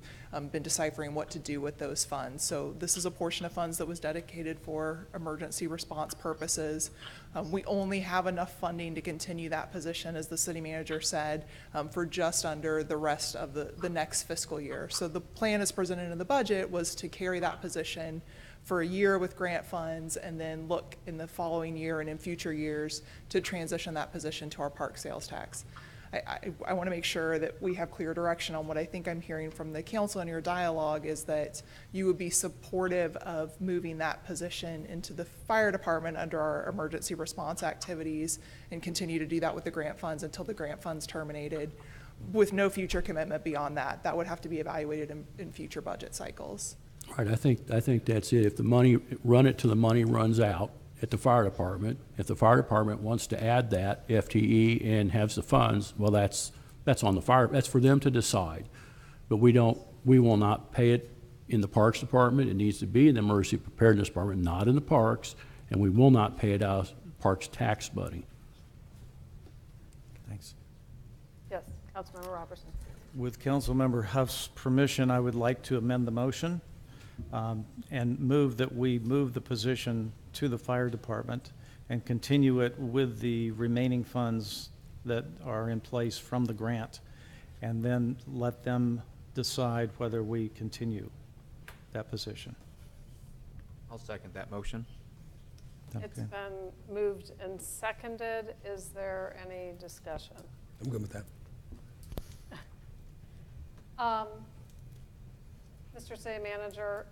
L: been deciphering what to do with those funds. So this is a portion of funds that was dedicated for emergency response purposes. We only have enough funding to continue that position, as the city manager said, for just under the rest of the next fiscal year. So the plan as presented in the budget was to carry that position for a year with grant funds, and then look in the following year and in future years to transition that position to our park sales tax. I want to make sure that we have clear direction on what I think I'm hearing from the council in your dialogue, is that you would be supportive of moving that position into the fire department under our emergency response activities, and continue to do that with the grant funds until the grant funds terminated, with no future commitment beyond that. That would have to be evaluated in future budget cycles.
F: All right, I think that's it. If the money, run it till the money runs out at the fire department. If the fire department wants to add that FTE and has the funds, well, that's on the fire, that's for them to decide. But we will not pay it in the Parks Department. It needs to be in the Emergency Preparedness Department, not in the parks, and we will not pay it out of Parks tax money.
B: Thanks.
A: Yes, Councilmember Robertson.
B: With Councilmember Huff's permission, I would like to amend the motion and move that we move the position to the fire department and continue it with the remaining funds that are in place from the grant, and then let them decide whether we continue that position.
D: I'll second that motion.
A: It's
B: Okay.
A: been moved and seconded. Is there any discussion?
E: I'm good with that.
A: Mr. City Manager,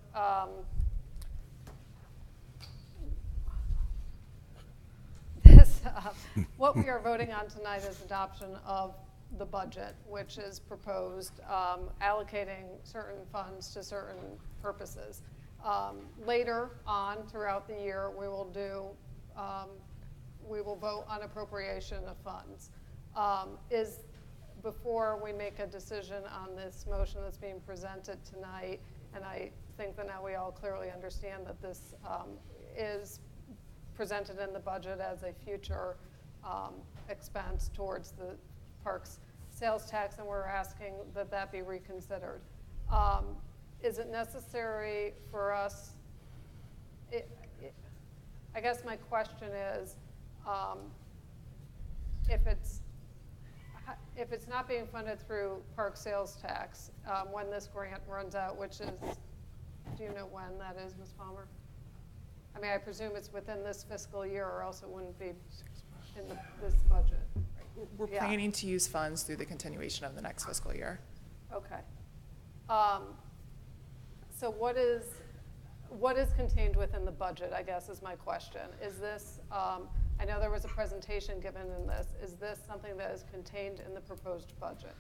A: what we are voting on tonight is adoption of the budget, which is proposed, allocating certain funds to certain purposes. Later on throughout the year, we will vote on appropriation of funds. Before we make a decision on this motion that's being presented tonight, and I think that now we all clearly understand that this is presented in the budget as a future expense towards the parks sales tax, and we're asking that that be reconsidered. Is it necessary for us, I guess my question is, if it's not being funded through park sales tax, when this grant runs out, which is, do you know when that is, Ms. Palmer? I mean, I presume it's within this fiscal year, or else it wouldn't be in this budget.
L: We're planning to use funds through the continuation of the next fiscal year.
A: Okay. So what is contained within the budget, I guess, is my question. Is this, I know there was a presentation given in this. Is this something that is contained in the proposed budget?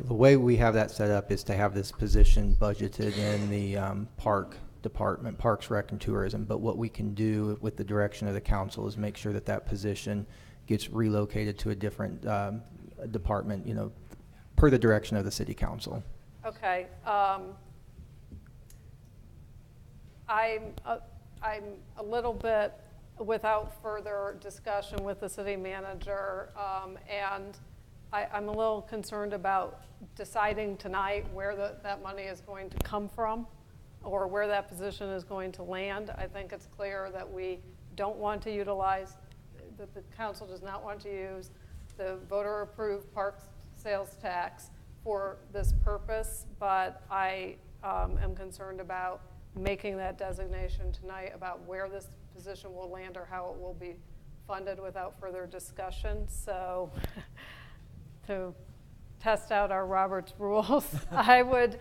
H: The way we have that set up is to have this position budgeted in the park department, Parks, Rec, and Tourism. But what we can do with the direction of the council is make sure that that position gets relocated to a different department, you know, per the direction of the city council.
A: Okay. I'm a little bit without further discussion with the city manager, and I'm a little concerned about deciding tonight where that money is going to come from, or where that position is going to land. I think it's clear that we don't want to utilize, that the council does not want to use the voter-approved parks sales tax for this purpose, but I am concerned about making that designation tonight about where this position will land or how it will be funded without further discussion. So to test out our Roberts rules, I would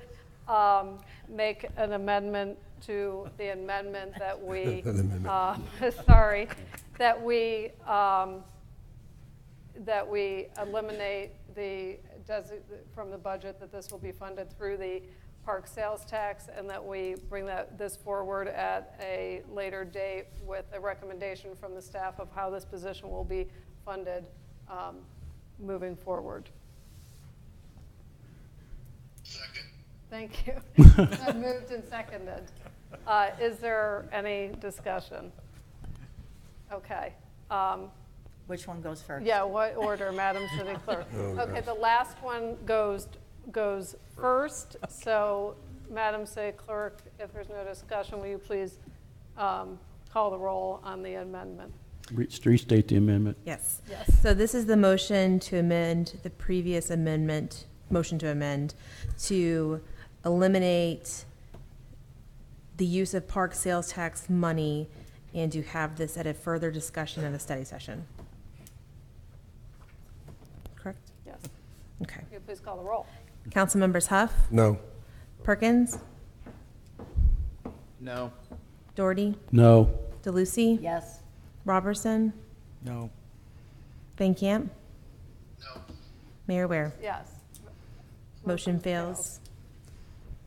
A: make an amendment to the amendment that we, that we that we eliminate from the budget that this will be funded through the park sales tax, and that we bring this forward at a later date with a recommendation from the staff of how this position will be funded moving forward.
M: Second.
A: Thank you. I moved and seconded. Is there any discussion? Okay.
G: Which one goes first?
A: Yeah, what order, Madam City Clerk? Okay, the last one goes first. So, Madam City Clerk, if there's no discussion, will you please call the roll on the amendment?
F: Restate the amendment.
C: Yes.
A: Yes.
C: So this is the motion to amend the previous amendment, motion to amend, to eliminate the use of park sales tax money and to have this at a further discussion in a study session. Correct?
A: Yes.
C: Okay.
A: Will you please call the roll?
C: Council members Huff,
E: No.
C: Perkins,
D: No.
C: Doherty,
F: No.
C: DeLucy,
G: Yes.
C: Robertson,
B: No.
C: Van Camp,
M: No.
C: Mayor Ware.
A: Yes.
C: Motion fails.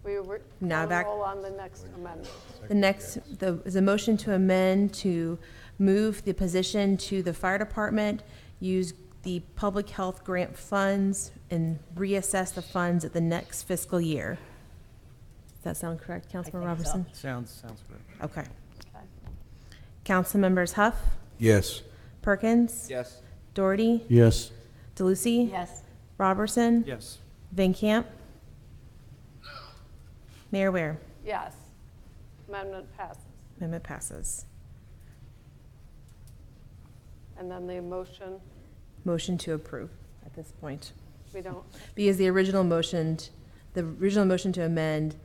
A: We were
C: Now
A: call the
C: back-
A: roll on the next amendment.
C: The next, is a motion to amend to move the position to the fire department, use the public health grant funds, and reassess the funds at the next fiscal year. Does that sound correct, Councilman Robertson?
B: Sounds good.
C: Okay.
A: Okay.
C: Council members Huff,
E: Yes.
C: Perkins,
D: Yes.
C: Doherty,
F: Yes.
C: DeLucy,
G: Yes.
C: Robertson,
B: Yes.
C: Van Camp, Mayor Ware.
A: Yes. Amendment passes.
C: Amendment passes.
A: And then the motion,
C: Motion to approve at this point.
A: we don't,
C: Because the original motion to amend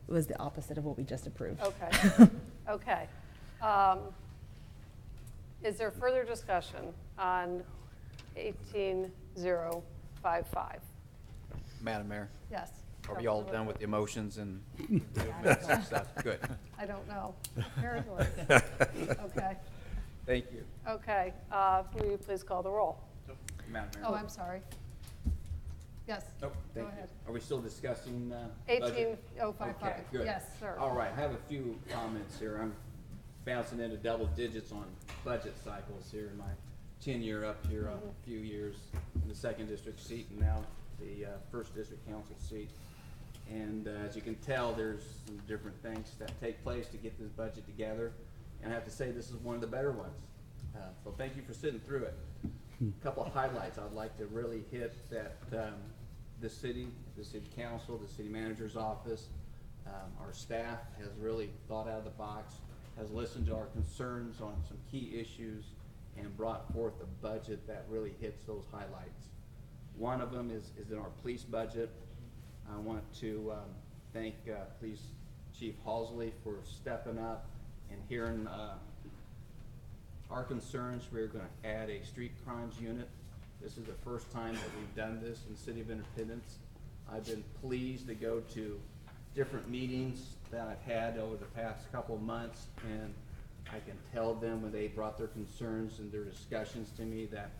C: was the opposite of what we just approved.
A: okay. Okay. Is there further discussion on 18055?
D: Madam Mayor,
A: Yes.
D: are we all done with the emotions and movements and stuff? Good.
A: I don't know. Apparently. Okay.
D: Thank you.
A: Okay. Will you please call the roll?
D: Madam Mayor.
A: Oh, I'm sorry. Yes.
N: Nope,
A: Go
N: thank you.
A: ahead.
N: Are we still discussing budget?
A: 18055.
N: Okay, good.
A: Yes, sir.
N: All right, I have a few comments here. I'm bouncing into double digits on budget cycles here in my tenure up here, a few years in the second district seat and now the first district council seat. And as you can tell, there's some different things that take place to get this budget together. And I have to say, this is one of the better ones. So thank you for sitting through it. A couple of highlights I'd like to really hit that the city council, the city manager's office, our staff has really thought out of the box, has listened to our concerns on some key issues, and brought forth a budget that really hits those highlights. One of them is in our police budget. I want to thank Police Chief Halsley for stepping up and hearing our concerns. We're going to add a street crimes unit. This is the first time that we've done this in the City of Independence. I've been pleased to go to different meetings that I've had over the past couple of months, and I can tell them when they brought their concerns and their discussions to me that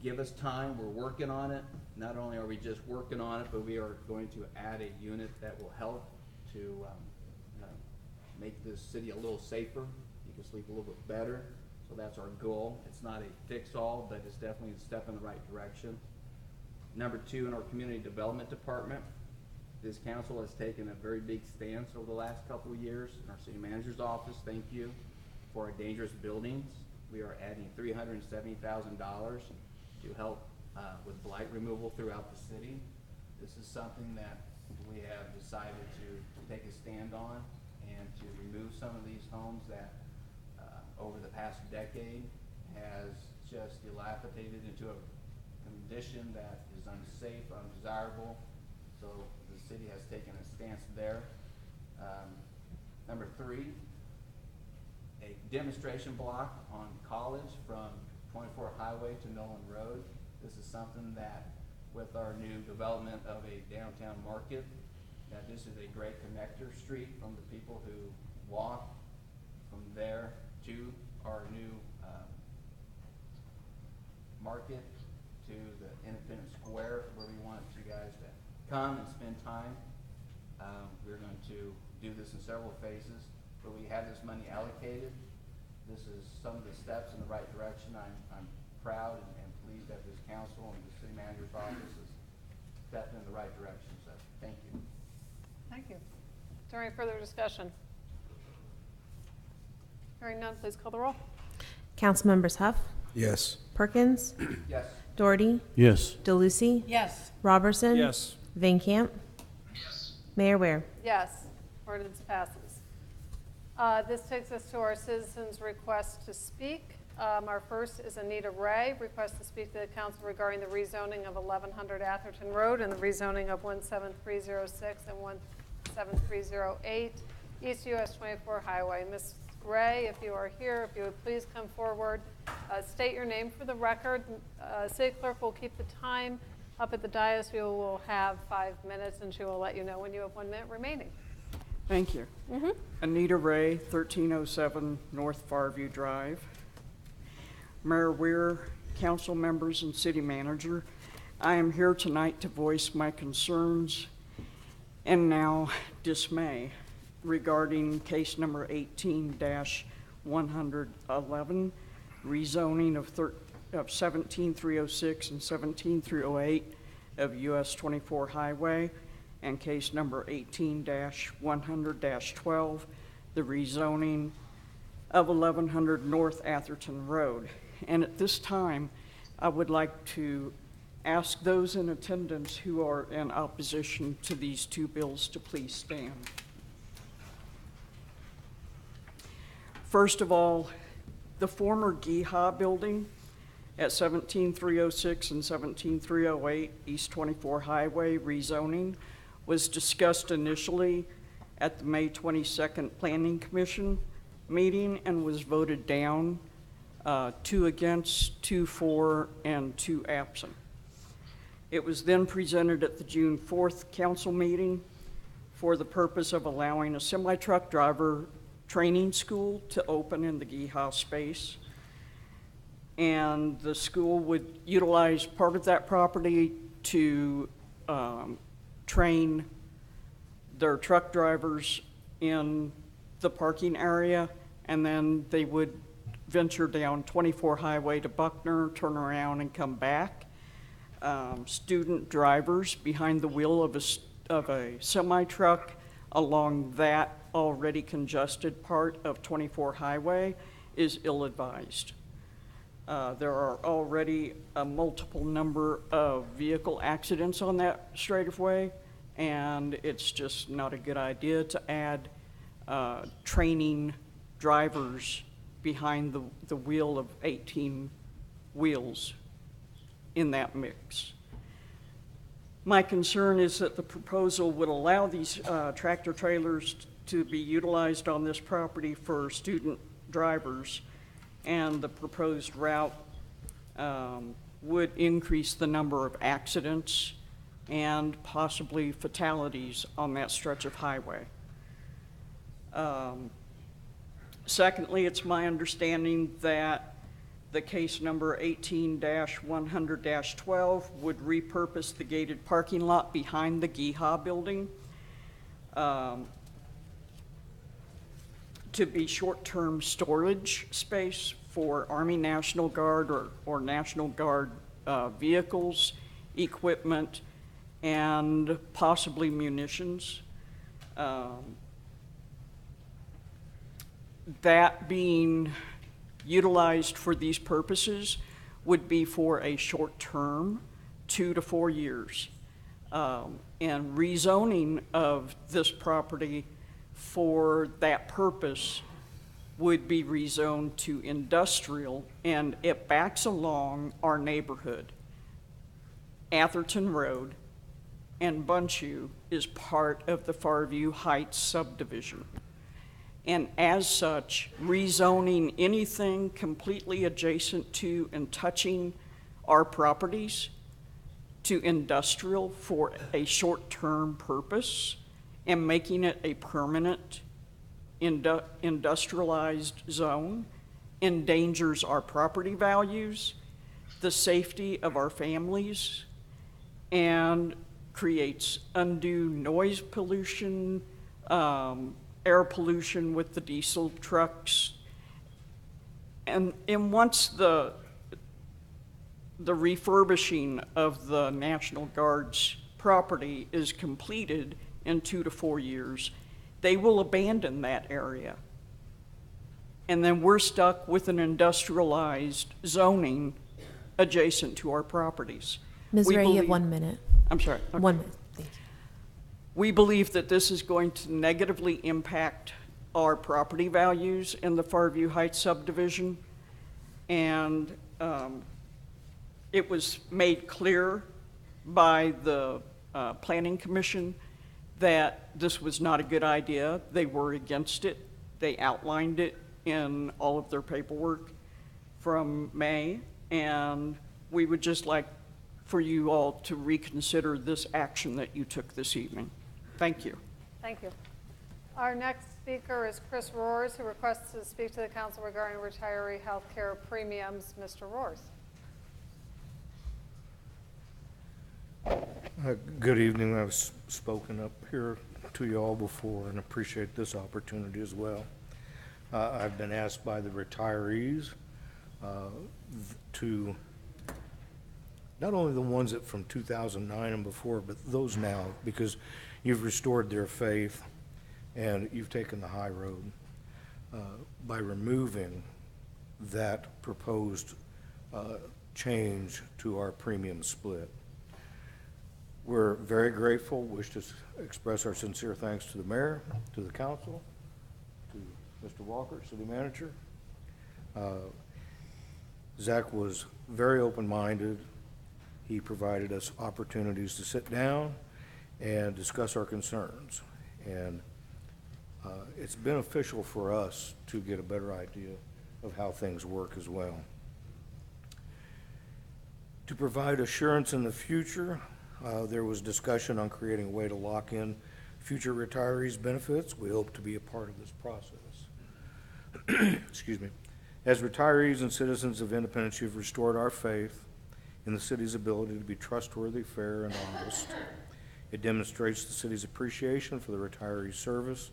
N: give us time, we're working on it. Not only are we just working on it, but we are going to add a unit that will help to make this city a little safer. You can sleep a little bit better. So that's our goal. It's not a fix-all, but it's definitely a step in the right direction. Number two, in our community development department, this council has taken a very big stance over the last couple of years. In our city manager's office, thank you, for our dangerous buildings. We are adding $370,000 to help with blight removal throughout the city. This is something that we have decided to take a stand on and to remove some of these homes that over the past decade has just dilapidated into a condition that is unsafe, undesirable. So the city has taken a stance there. Number three, a demonstration block on College from 24 Highway to Nolan Road. This is something that, with our new development of a downtown market, that this is a great connector street from the people who walk from there to our new
D: Market to the Independence Square, where we want you guys to come and spend time. We're going to do this in several phases, but we have this money allocated. This is some of the steps in the right direction. I'm proud and pleased that this council and the city manager's office is stepping in the right direction, so thank you.
A: Thank you. Is there any further discussion? Hearing none, please call the roll.
C: Councilmembers Huff,
E: Yes.
C: Perkins,
D: Yes.
C: Doherty,
F: Yes.
C: DeLucy,
G: Yes.
C: Robertson.
B: Yes.
C: Van Camp,
M: Yes.
C: Mayor Ware.
A: Yes, ordinance passes. This takes us to our citizens' request to speak. Our first is Anita Ray, request to speak to the council regarding the rezoning of 1100 Atherton Road and the rezoning of 17306 and 17308 East US 24 Highway. Ms. Ray, if you are here, if you would please come forward, state your name for the record. City clerk will keep the time up at the dais. We will have 5 minutes, and she will let you know when you have 1 minute remaining.
O: Thank you. Anita Ray, 1307 North Farview Drive. Mayor Weir, council members, and city manager, I am here tonight to voice my concerns and now dismay regarding case number 18-111, rezoning of 17306 and 17308 of US 24 Highway, and case number 18-100-12, the rezoning of 1100 North Atherton Road. And at this time, I would like to ask those in attendance who are in opposition to these two bills to please stand. First of all, the former GEHA building at 17306 and 17308 East 24 Highway rezoning was discussed initially at the May 22nd Planning Commission meeting and was voted down, 2 against, 2 for, and 2 absent. It was then presented at the June 4th council meeting for the purpose of allowing a semi-truck driver training school to open in the GEHA space. And the school would utilize part of that property to train their truck drivers in the parking area, and then they would venture down 24 Highway to Buckner, turn around and come back. Student drivers behind the wheel of a semi-truck along that already congested part of 24 Highway is ill-advised. There are already a multiple number of vehicle accidents on that straightaway, and it's just not a good idea to add training drivers behind the wheel of 18 wheels in that mix. My concern is that the proposal would allow these tractor trailers to be utilized on this property for student drivers, and the proposed route would increase the number of accidents and possibly fatalities on that stretch of highway. Secondly, it's my understanding that the case number 18-100-12 would repurpose the gated parking lot behind the GEHA building to be short-term storage space for Army National Guard or National Guard vehicles, equipment, and possibly munitions. That being utilized for these purposes would be for a short term, 2 to 4 years. And rezoning of this property for that purpose would be rezoned to industrial, and it backs along our neighborhood. Atherton Road and Bunchue is part of the Farview Heights subdivision. And as such, rezoning anything completely adjacent to and touching our properties to industrial for a short-term purpose and making it a permanent industrialized zone endangers our property values the safety of our families and creates undue noise pollution, air pollution with the diesel trucks. And once the refurbishing of the National Guard's property is completed in 2 to 4 years, they will abandon that area. And then we're stuck with an industrialized zoning adjacent to our properties.
C: Ms.
O: We
C: Ray, you have
O: believe-
C: 1 minute.
O: I'm sorry. Okay.
C: 1 minute, thank you.
O: We believe that this is going to negatively impact our property values in the Farview Heights subdivision. And it was made clear by the Planning Commission that this was not a good idea. They were against it. They outlined it in all of their paperwork from May. And we would just like for you all to reconsider this action that you took this evening. Thank you.
A: Thank you. Our next speaker is Chris Roars, who requests to speak to the council regarding retiree health care premiums. Mr. Roars.
P: Good evening. I've spoken up here to you all before and appreciate this opportunity as well. I've been asked by the retirees to, not only the ones that from 2009 and before, but those now, because you've restored their faith and you've taken the high road by removing that proposed change to our premium split. We're very grateful, wish to express our sincere thanks to the mayor, to the council, to Mr. Walker, city manager. Zach was very open-minded. He provided us opportunities to sit down and discuss our concerns. And it's beneficial for us to get a better idea of how things work as well. To provide assurance in the future, there was discussion on creating a way to lock in future retirees' benefits. We hope to be a part of this process. Excuse me. As retirees and citizens of Independence, you've restored our faith in the city's ability to be trustworthy, fair, and honest. It demonstrates the city's appreciation for the retirees' service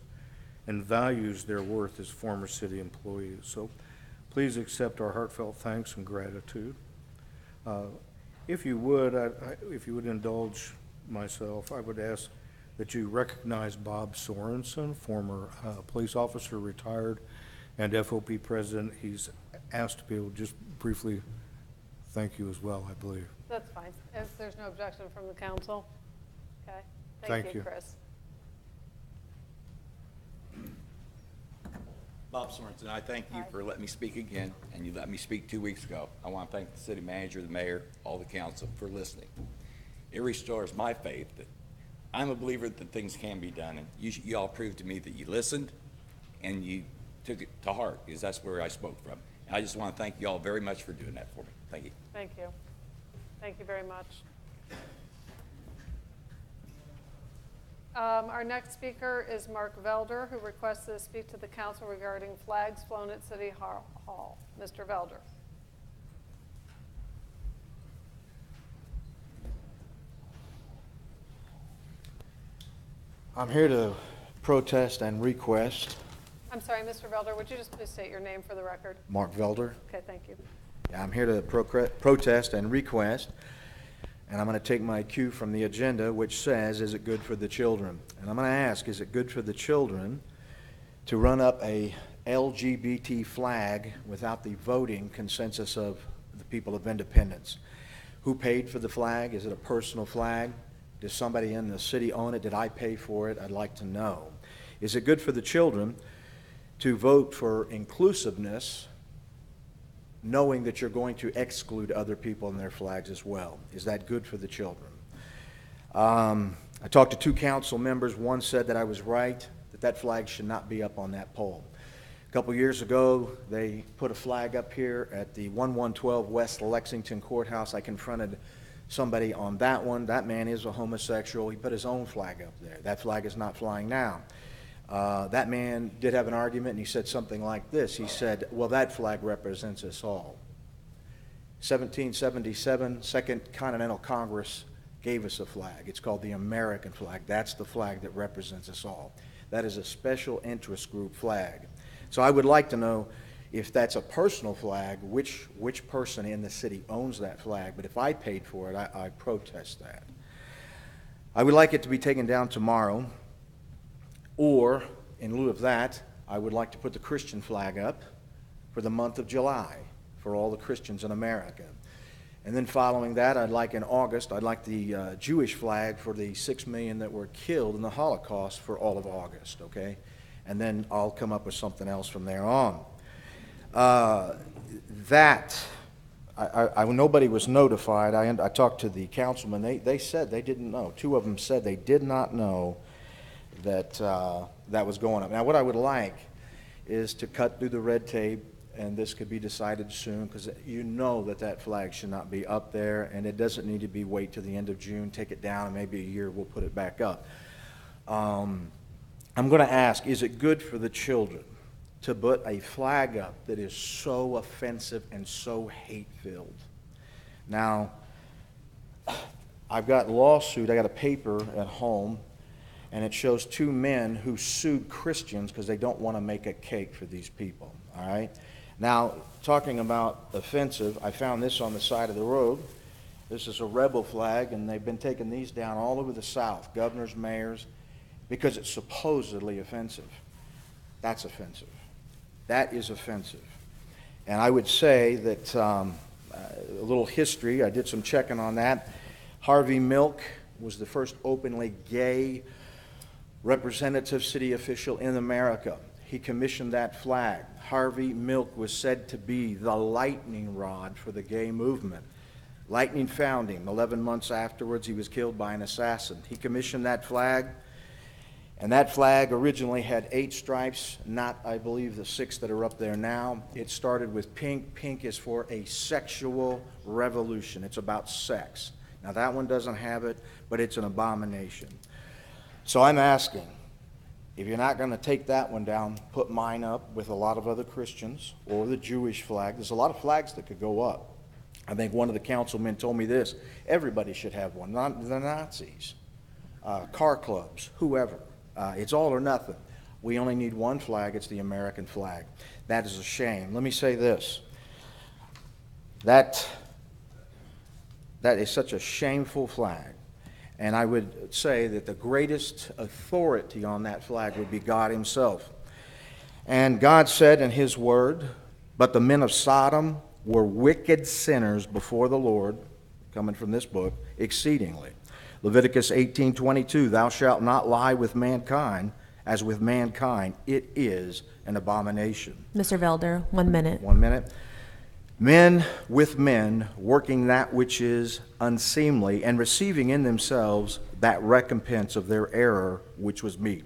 P: and values their worth as former city employees. So please accept our heartfelt thanks and gratitude. If you would indulge myself, I would ask that you recognize Bob Sorensen, former police officer, retired, and FOP president. He's asked to be able to just briefly thank you as well, I believe.
A: That's fine, if there's no objection from the council. Okay,
P: Thank you.
A: Chris.
Q: Bob Sorensen, I thank you for letting me speak again, and you let me speak 2 weeks ago. I want to thank the city manager, the mayor, all the council for listening. It restores my faith that I'm a believer that things can be done, and you all proved to me that you listened and you took it to heart, because that's where I spoke from. And I just want to thank you all very much for doing that for me. Thank you.
A: Thank you. Thank you very much. Our next speaker is Mark Velder, who requests to speak to the council regarding flags flown at City Hall. Mr. Velder.
R: I'm here to protest and request.
A: I'm sorry, Mr. Velder, would you just please state your name for the record?
R: Mark Velder.
A: Okay, thank you.
R: Yeah, I'm here to protest and request, and I'm going to take my cue from the agenda, which says, is it good for the children? And I'm going to ask, is it good for the children to run up a LGBT flag without the voting consensus of the people of Independence? Who paid for the flag? Is it a personal flag? Does somebody in the city own it? Did I pay for it? I'd like to know. Is it good for the children to vote for inclusiveness, knowing that you're going to exclude other people and their flags as well? Is that good for the children? I talked to 2 council members. One said that I was right, that flag should not be up on that pole. A couple years ago, they put a flag up here at the 1112 West Lexington Courthouse. I confronted somebody on that one. That man is a homosexual. He put his own flag up there. That flag is not flying now. That man did have an argument, and he said something like this. He said, well, that flag represents us all. 1777, Second Continental Congress gave us a flag. It's called the American flag. That's the flag that represents us all. That is a special interest group flag. So I would like to know if that's a personal flag, which person in the city owns that flag. But if I paid for it, I protest that. I would like it to be taken down tomorrow, or in lieu of that, I would like to put the Christian flag up for the month of July for all the Christians in America. And then following that, I'd like in August, I'd like the Jewish flag for the 6 million that were killed in the Holocaust for all of August, okay? And then I'll come up with something else from there on. Nobody was notified. I talked to the councilman. They said they didn't know. 2 of them said they did not know that that was going up. Now, what I would like is to cut through the red tape, and this could be decided soon, because you know that flag should not be up there, and it doesn't need to be wait till the end of June, take it down, and maybe a year we'll put it back up. I'm going to ask, is it good for the children to put a flag up that is so offensive and so hate-filled? Now, I've got I got a paper at home, and it shows 2 men who sued Christians because they don't want to make a cake for these people, all right? Now, talking about offensive, I found this on the side of the road. This is a rebel flag, and they've been taking these down all over the South, governors, mayors, because it's supposedly offensive. That's offensive. That is offensive. And I would say that a little history, I did some checking on that. Harvey Milk was the first openly gay representative city official in America. He commissioned that flag. Harvey Milk was said to be the lightning rod for the gay movement. Lightning found him. 11 months afterwards, he was killed by an assassin. He commissioned that flag, and that flag originally had 8 stripes, not, I believe, the 6 that are up there now. It started with pink. Pink is for a sexual revolution. It's about sex. Now, that one doesn't have it, but it's an abomination. So I'm asking, if you're not going to take that one down, put mine up with a lot of other Christians, or the Jewish flag. There's a lot of flags that could go up. I think one of the councilmen told me this: everybody should have one, not the Nazis, car clubs, whoever. It's all or nothing. We only need one flag. It's the American flag. That is a shame. Let me say this. That is such a shameful flag. And I would say that the greatest authority on that flag would be God himself. And God said in his word, "But the men of Sodom were wicked sinners before the Lord," coming from this book, "exceedingly." Leviticus 18:22, "Thou shalt not lie with mankind, as with mankind it is an abomination."
C: Mr. Velder, 1 minute.
R: 1 minute. "Men with men, working that which is unseemly, and receiving in themselves that recompense of their error which was meet."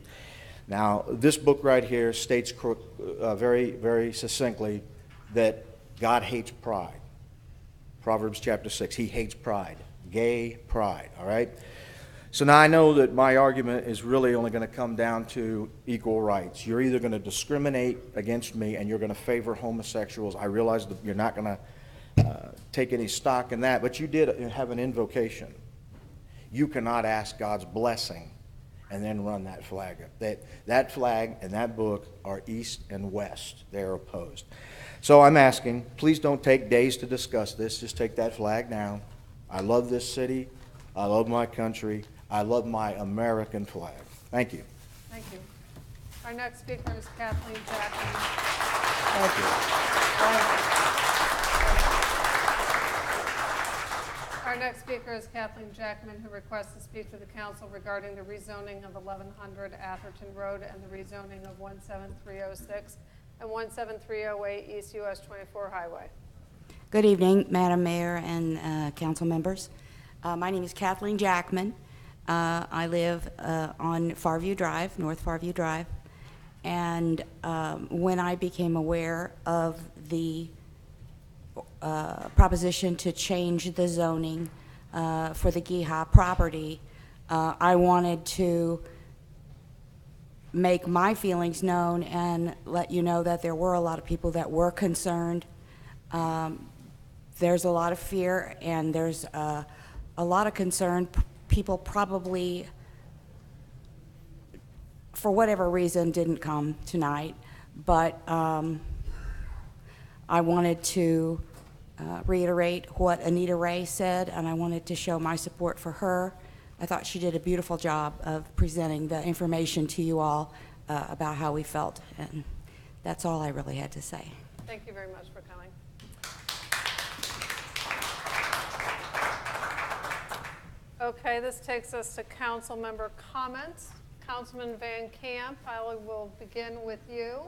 R: Now, this book right here states very, very succinctly that God hates pride. Proverbs chapter 6, he hates pride, gay pride, all right? So now I know that my argument is really only going to come down to equal rights. You're either going to discriminate against me and you're going to favor homosexuals. I realize that you're not going to take any stock in that, but you did have an invocation. You cannot ask God's blessing and then run that flag up. That flag and that book are east and west. They're opposed. So I'm asking, please don't take days to discuss this. Just take that flag down. I love this city. I love my country. I love my American flag. Thank you.
A: Thank you. Our next speaker is Kathleen Jackman.
R: Thank you.
A: Our next speaker is Kathleen Jackman, who requests to speak to the council regarding the rezoning of 1100 Atherton Road and the rezoning of 17306 and 17308 East US 24 Highway.
S: Good evening, Madam Mayor and council members. My name is Kathleen Jackman. I live on Farview Drive, North Farview Drive, and when I became aware of the proposition to change the zoning for the Geha property, I wanted to make my feelings known and let you know that there were a lot of people that were concerned. there's a lot of fear and there's a lot of concern. People probably, for whatever reason, didn't come tonight, but I wanted to reiterate what Anita Ray said, and I wanted to show my support for her. I thought she did a beautiful job of presenting the information to you all about how we felt, and that's all I really had to say.
A: Thank you very much for coming. Okay, this takes us to council member comments. Councilman Van Camp, I will begin with you.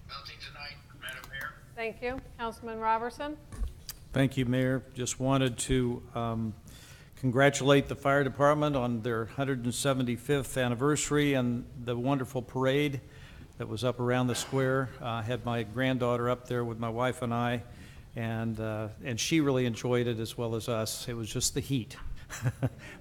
M: Nothing tonight, Madam Mayor.
A: Thank you. Councilman Robertson.
B: Thank you, Mayor. Just wanted to congratulate the fire department on their 175th anniversary and the wonderful parade that was up around the square. I had my granddaughter up there with my wife and I, and she really enjoyed it as well as us. It was just the heat.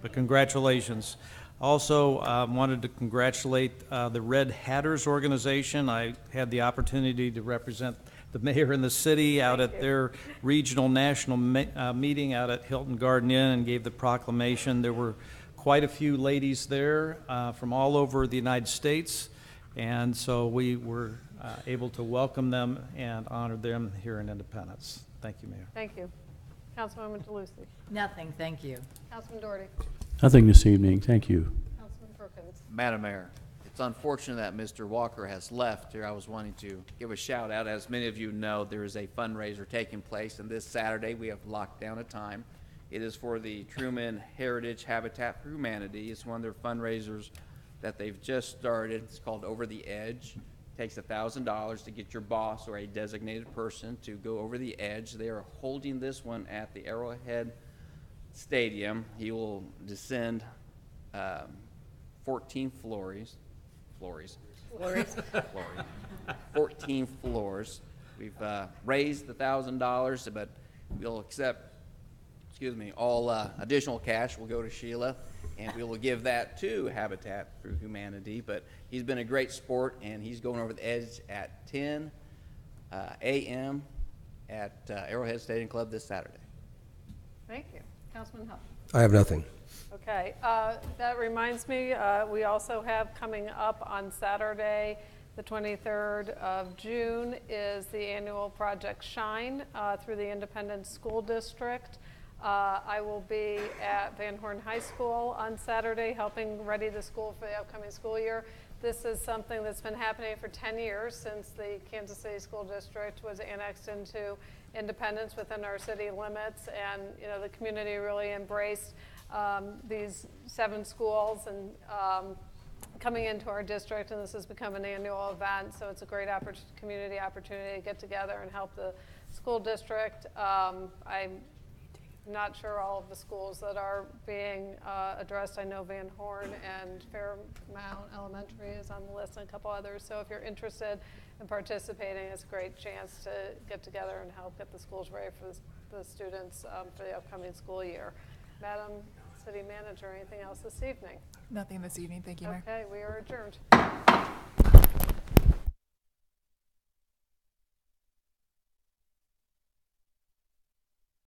B: But congratulations. Also, wanted to congratulate the Red Hatters organization. I had the opportunity to represent the mayor and the city out at their regional national meeting out at Hilton Garden Inn and gave the proclamation. There were quite a few ladies there from all over the United States, and so we were able to welcome them and honor them here in Independence. Thank you, Mayor.
A: Thank you. Councilwoman DeLucy.
G: Nothing, thank you.
A: Councilman Doherty.
F: Nothing this evening, thank you.
A: Councilman Perkins.
D: Madam Mayor, it's unfortunate that Mr. Walker has left here. I was wanting to give a shout out. As many of you know, there is a fundraiser taking place, and this Saturday we have locked down a time. It is for the Truman Heritage Habitat for Humanity. It's one of their fundraisers that they've just started. It's called Over the Edge. It takes $1,000 to get your boss or a designated person to go over the edge. They are holding this one at the Arrowhead Stadium. He will descend 14 floors. 14 floors. We've raised $1,000, but we'll accept, all additional cash will go to Sheila, and we will give that to Habitat for Humanity. But he's been a great sport, and he's going over the edge at 10 a.m. at Arrowhead Stadium Club this Saturday.
A: Thank you. Councilman Huff.
E: I have nothing.
A: Okay, that reminds me, we also have coming up on Saturday, the 23rd of June, is the annual Project Shine through the Independence School District. I will be at Van Horn High School on Saturday helping ready the school for the upcoming school year. This is something that's been happening for 10 years since the Kansas City School District was annexed into Independence within our city limits, and the community really embraced these 7 schools and coming into our district, and this has become an annual event, so it's a great community opportunity to get together and help the school district. I'm not sure all of the schools that are being addressed. I know Van Horn and Fairmount Elementary is on the list and a couple others, so if you're interested in participating, it's a great chance to get together and help get the schools ready for the students for the upcoming school year. Madam City Manager, anything else this evening?
L: Nothing this evening. Thank you, Mayor.
A: Okay, we are adjourned.